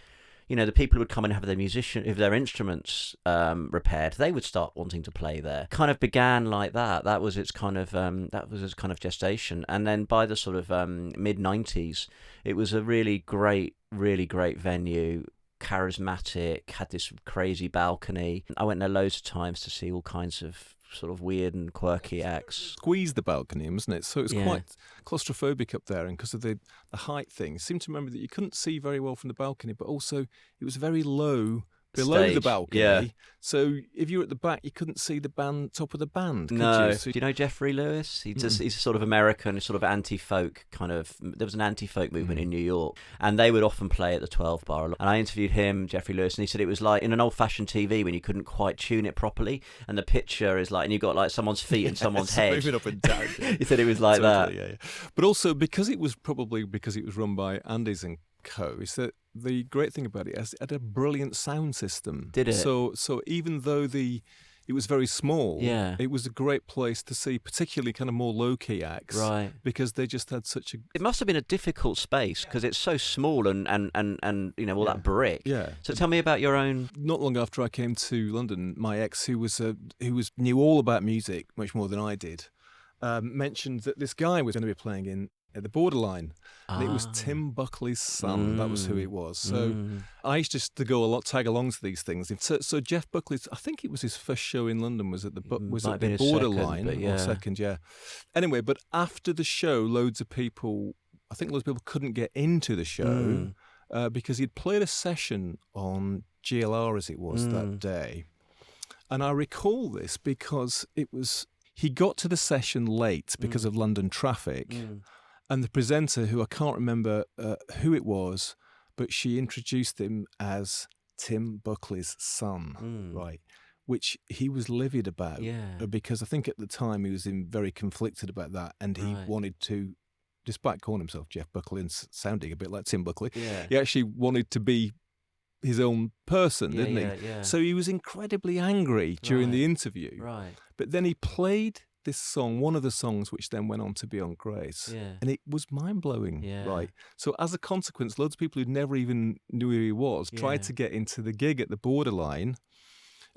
the people who would come and have their instruments repaired, they would start wanting to play there. Kind of began like that. That was its kind of gestation. And then by the sort of mid-90s, it was a really great venue. Charismatic, had this crazy balcony. I went there loads of times to see all kinds of sort of weird and quirky acts. Squeezed the balcony, wasn't it? So it was Yeah. quite claustrophobic up there, and because of the height thing, I seem to remember that you couldn't see very well from the balcony, but also it was very low below the Stage, balcony. yeah. So if you were at the back, you couldn't see the top of the band, could No. you? So Do you know Jeffrey Lewis? He's sort of American, sort of anti-folk kind of. There was an anti-folk movement in New York, and they would often play at the 12 Bar. And I interviewed him, Jeffrey Lewis, and he said it was like in an old-fashioned TV when you couldn't quite tune it properly, and the picture is like, and you've got like someone's feet and someone's head moving up and down. He said it was like Totally, that. yeah. But also because it was run by Andes and Co. Is that the great thing about it? It had a brilliant sound system. Did it? So even though it was very small, Yeah. it was a great place to see, particularly kind of more low key acts, Right. Because they just had such a It must have been a difficult space because it's so small and you know all that brick. yeah. So tell me about your own. Not long after I came to London, my ex, who knew all about music much more than I did, mentioned that this guy was going to be playing at the Borderline, and it was Tim Buckley's son. That was who it was. So I used to go tag along to these things. So Jeff Buckley's, I think it was his first show in London, was at the Might have been his Borderline, second, but yeah. or second, yeah. Anyway, but after the show, loads of people couldn't get into the show because he'd played a session on GLR as it was that day. And I recall this because he got to the session late because of London traffic. And the presenter, who I can't remember who it was, but she introduced him as Tim Buckley's son, right? Which he was livid about, because I think at the time he was very conflicted about that, and he wanted to, despite calling himself Jeff Buckley and sounding a bit like Tim Buckley, he actually wanted to be his own person, didn't he? Yeah. So he was incredibly angry during the interview. Right. But then he played this song, one of the songs which then went on to be on Grace. Yeah. And it was mind-blowing, Yeah. right? So as a consequence, loads of people who never even knew who he was tried to get into the gig at the Borderline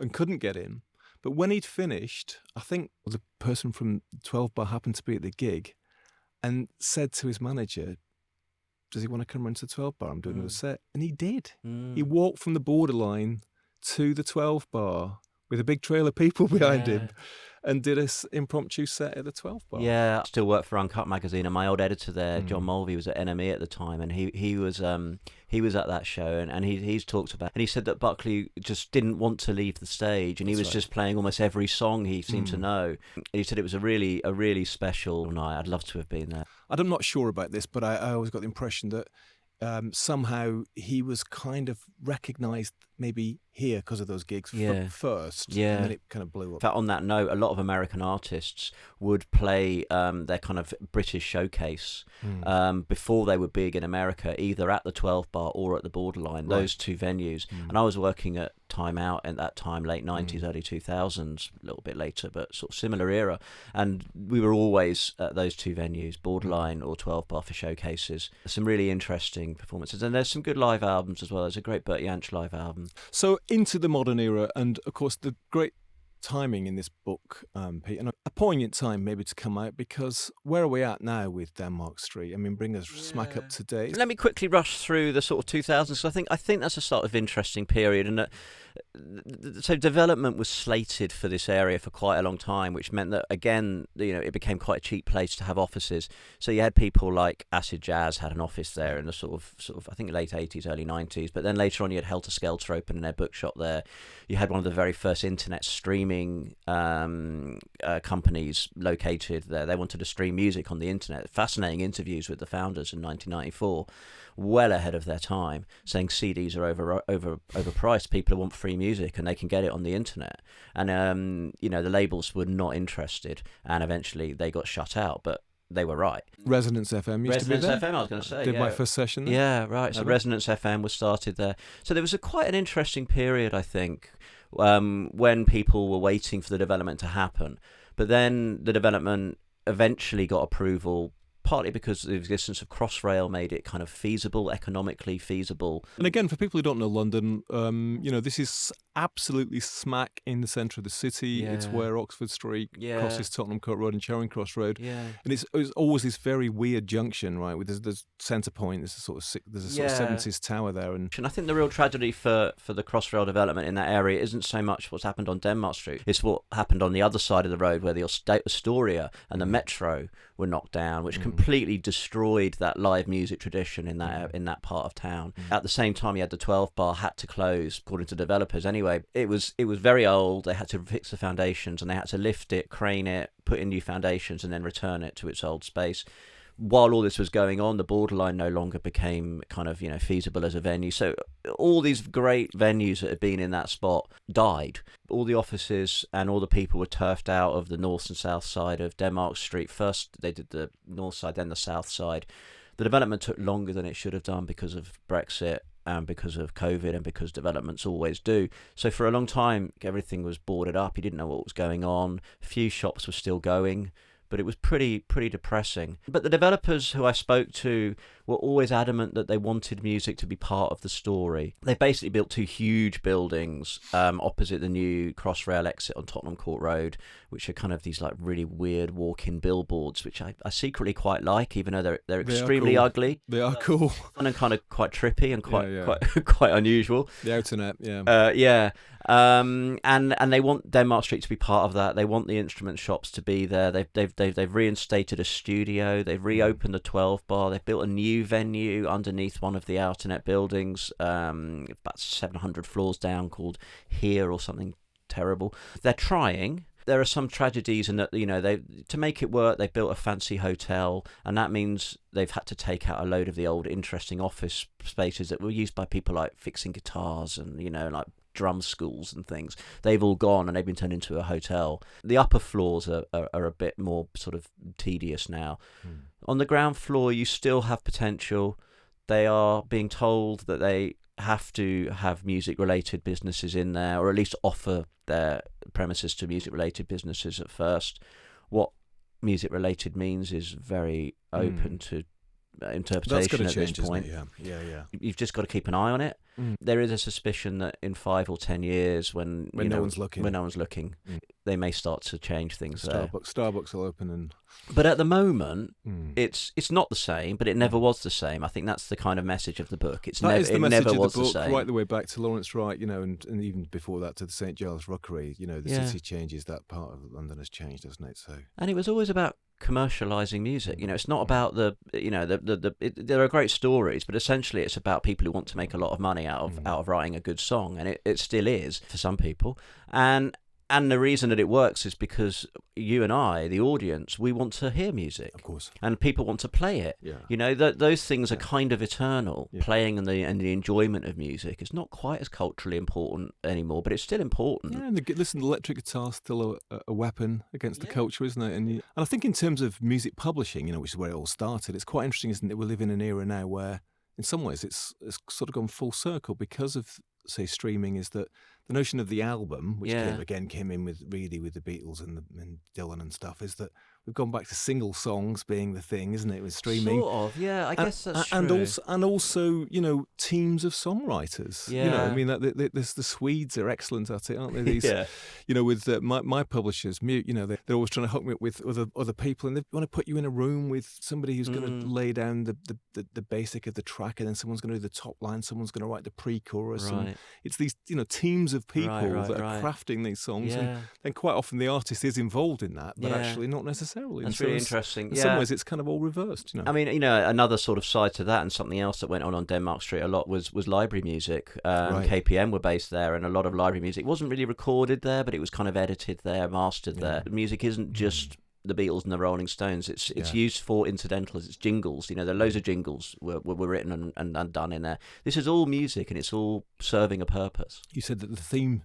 and couldn't get in. But when he'd finished, I think the person from 12 Bar happened to be at the gig and said to his manager, does he want to come run to the 12 Bar? I'm doing a set. And he did. He walked from the Borderline to the 12 Bar with a big trail of people behind him, and did an impromptu set at the 12 Bar. Yeah, I still work for Uncut magazine, and my old editor there, John Mulvey, was at NME at the time, and he was at that show, and he's talked about, and he said that Buckley just didn't want to leave the stage, and he was just playing almost every song he seemed to know. And he said it was a really special night. I'd love to have been there. I'm not sure about this, but I always got the impression that somehow he was kind of recognised maybe here because of those gigs first, and then it kind of blew up. In fact, on that note, a lot of American artists would play their kind of British showcase before they were big in America, either at the 12 Bar or at the Borderline, those two venues. And I was working at Time Out at that time, late 90s, early 2000s, a little bit later, but sort of similar era. And we were always at those two venues, Borderline or 12 Bar, for showcases. Some really interesting performances. And there's some good live albums as well. There's a great Bert Jansch live album. So into the modern era, and of course the great timing in this book, Pete, and a poignant time maybe to come out, because where are we at now with Denmark Street? I mean, bring us smack up to date. Let me quickly rush through the sort of 2000s, because I think that's a sort of interesting period, and so development was slated for this area for quite a long time, which meant that, again, it became quite a cheap place to have offices. So you had people like Acid Jazz had an office there in the sort of I think late 80s, early 90s, but then later on you had Helter Skelter open in their bookshop there. You had one of the very first internet streaming companies located there. They wanted to stream music on the internet. Fascinating interviews with the founders in 1994, well ahead of their time, saying CDs are overpriced. People want free music and they can get it on the internet. And the labels were not interested, and eventually they got shut out. But they were right. Resonance FM used to be there. Resonance FM, I was going to say. Did my first session there. Yeah, right. So Resonance FM was started there. So there was quite an interesting period, I think, when people were waiting for the development to happen. But then the development eventually got approval, partly because the existence of Crossrail made it kind of feasible, economically feasible. And again, for people who don't know London, this is absolutely smack in the centre of the city. It's where Oxford Street crosses Tottenham Court Road and Charing Cross Road. Yeah. And it's always this very weird junction, right? With there's centre point. There's a sort of 70s tower there, and I think the real tragedy for the Crossrail development in that area isn't so much what's happened on Denmark Street. It's what happened on the other side of the road, where the Astoria and the Metro were knocked down, which completely destroyed that live music tradition in that part of town. At the same time, you had the 12 Bar had to close, according to developers. Anyway, it was very old. They had to fix the foundations, and they had to lift it, crane it, put in new foundations, and then return it to its old space. While all this was going on, the Borderline no longer became kind of, feasible as a venue. So all these great venues that had been in that spot died. All the offices and all the people were turfed out of the north and south side of Denmark Street. First they did the north side, then the south side. The development took longer than it should have done because of Brexit and because of COVID and because developments always do. So for a long time, everything was boarded up. You didn't know what was going on. A few shops were still going, but it was pretty depressing. But the developers who I spoke to were always adamant that they wanted music to be part of the story. They basically built 2 huge buildings opposite the new Crossrail exit on Tottenham Court Road, which are kind of these like really weird walk-in billboards, which I secretly quite like, even though they're extremely ugly. They are cool. And kind of quite trippy and quite unusual. The outernet, yeah. And they want Denmark Street to be part of that. They want the instrument shops to be there. They've reinstated a studio. They've reopened the 12 Bar. They've built a new venue underneath one of the outernet buildings, about 700 floors down, called Here or something terrible. They're trying. There are some tragedies in that, they to make it work, they built a fancy hotel, and that means they've had to take out a load of the old interesting office spaces that were used by people like fixing guitars and, like drum schools and things. They've all gone and they've been turned into a hotel. The upper floors are a bit more sort of tedious now. On the ground floor, you still have potential. They are being told that they have to have music-related businesses in there, or at least offer their premises to music-related businesses at first. What music-related means is very open to interpretation at this point. Yeah. You've just got to keep an eye on it. There is a suspicion that in 5 or 10 years, when no one's looking, they may start to change things there. Starbucks will open, but at the moment, it's not the same. But it never was the same. I think that's the kind of message of the book. It never was the same. Right the way back to Lawrence Wright, and even before that to the St Giles Rookery. The city changes. That part of London has changed, hasn't it? So, and it was always about commercializing music. It's not about there are great stories, but essentially it's about people who want to make a lot of money out of writing a good song, and it still is for some people. And the reason that it works is because you and I, the audience, we want to hear music, of course, and people want to play it. Those things are kind of eternal. Playing and the enjoyment of music is not quite as culturally important anymore, but it's still important. And the electric guitar's still a weapon against the culture, isn't it? And I think in terms of music publishing, which is where it all started, it's quite interesting, isn't it? We live in an era now where, in some ways, it's sort of gone full circle because of, say, streaming. Is that the notion of the album, which came in with the Beatles and Dylan and stuff, is that we've gone back to single songs being the thing, isn't it, with streaming? Sort of, yeah. I guess that's true. And also, teams of songwriters. The Swedes are excellent at it, aren't they? These, with my publishers, they're always trying to hook me up with other people, and they want to put you in a room with somebody who's going to lay down the basic of the track, and then someone's going to do the top line, someone's going to write the pre-chorus. Right. And it's these, teams of people that are crafting these songs, and then quite often the artist is involved in that, but actually not necessarily. That's really interesting. In some ways, it's kind of all reversed. I mean, another sort of side to that, and something else that went on Denmark Street a lot was library music. KPM were based there, and a lot of library music wasn't really recorded there, but it was kind of edited there, mastered there. The music isn't just the Beatles and the Rolling Stones. It's used for incidentals. It's jingles. There are loads of jingles were written and done in there. This is all music, and it's all serving a purpose. You said that the theme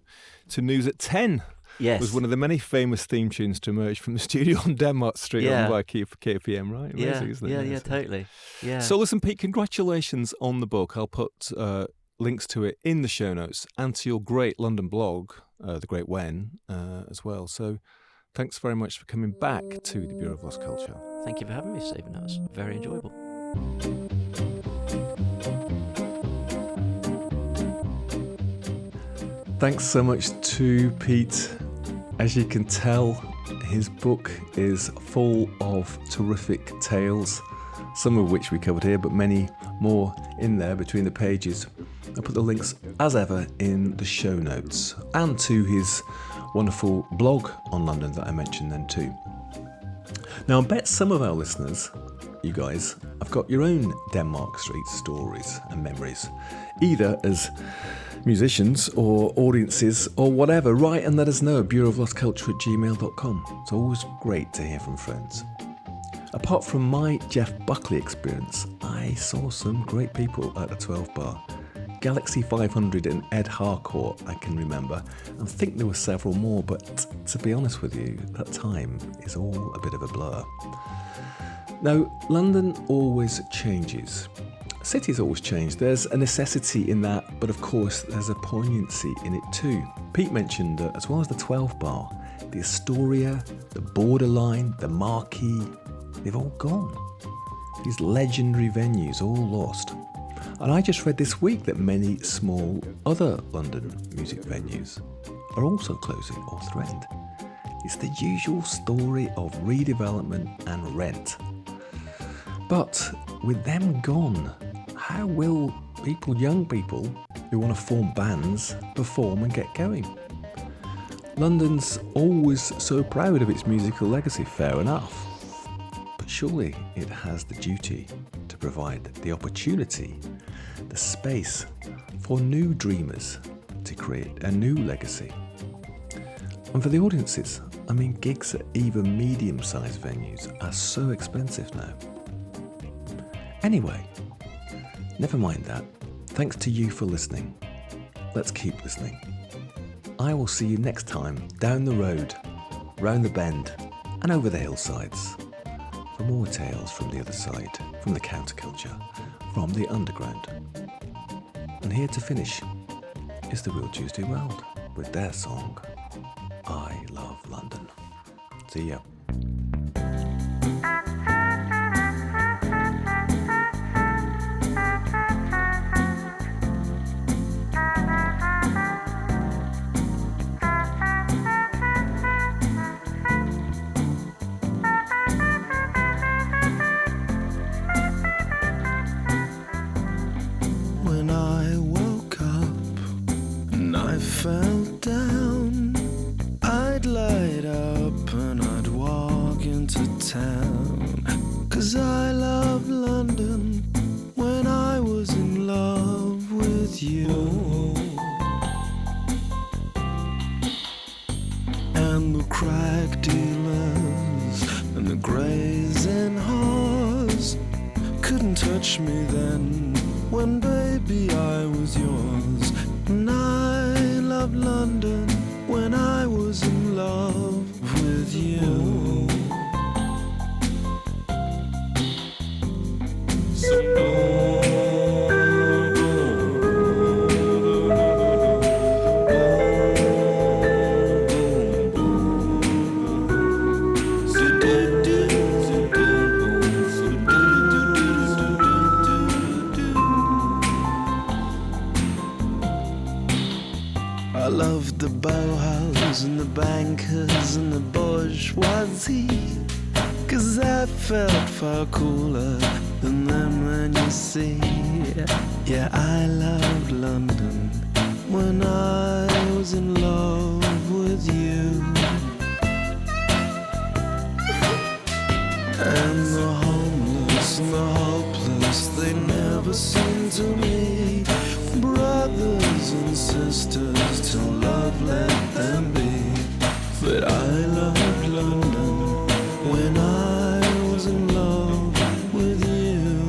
to News at 10 was one of the many famous theme tunes to emerge from the studio on Denmark Street owned by KPM, right? Amazing, isn't it? Totally. Yeah. So listen, Pete, congratulations on the book. I'll put links to it in the show notes and to your great London blog, The Great When, as well. So thanks very much for coming back to the Bureau of Lost Culture. Thank you for having me, Stephen. That was very enjoyable. Thanks so much to Pete. As you can tell, his book is full of terrific tales, some of which we covered here, but many more in there between the pages. I'll put the links, as ever, in the show notes, and to his wonderful blog on London that I mentioned then too. Now, I bet some of our listeners, you guys, have got your own Denmark Street stories and memories, either as musicians or audiences or whatever. Write and let us know. bureauoflostculture@gmail.com. It's always great to hear from friends. Apart from my Jeff Buckley experience, I saw some great people at the 12 Bar. Galaxy 500 and Ed Harcourt, I can remember, and think there were several more, but to be honest with you, that time is all a bit of a blur. Now, London always changes. Cities always change. There's a necessity in that, but of course there's a poignancy in it too. Pete mentioned that as well as the 12 Bar, the Astoria, the Borderline, the Marquee, they've all gone. These legendary venues all lost. And I just read this week that many small other London music venues are also closing or threatened. It's the usual story of redevelopment and rent. But with them gone, how will people, young people who want to form bands, perform and get going? London's always so proud of its musical legacy, fair enough. But surely it has the duty to provide the opportunity, the space for new dreamers to create a new legacy. And for the audiences, I mean, gigs at even medium-sized venues are so expensive now. Anyway, never mind that. Thanks to you for listening. Let's keep listening. I will see you next time down the road, round the bend, and over the hillsides for more tales from the other side, from the counterculture, from the underground. And here to finish is the Real Tuesday World with their song, I Love London. See ya. Far cooler than them when you see. Yeah, I loved London when I was in love with you. And the homeless and the hopeless, they never seem to me. Brothers and sisters, till love let them be. But I loved London when I was in love with you.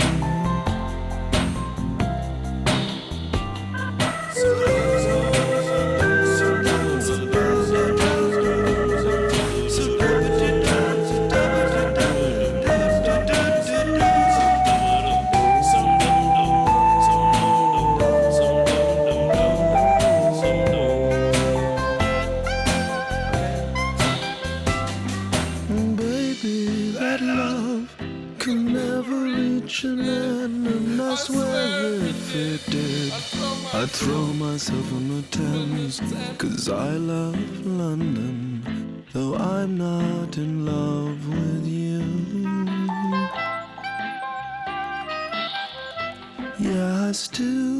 Baby, that love can never reach Michelin, and I swear if it did, I'd throw myself on the Thames, 'cause I love London, though I'm not in love with you. Yeah, I still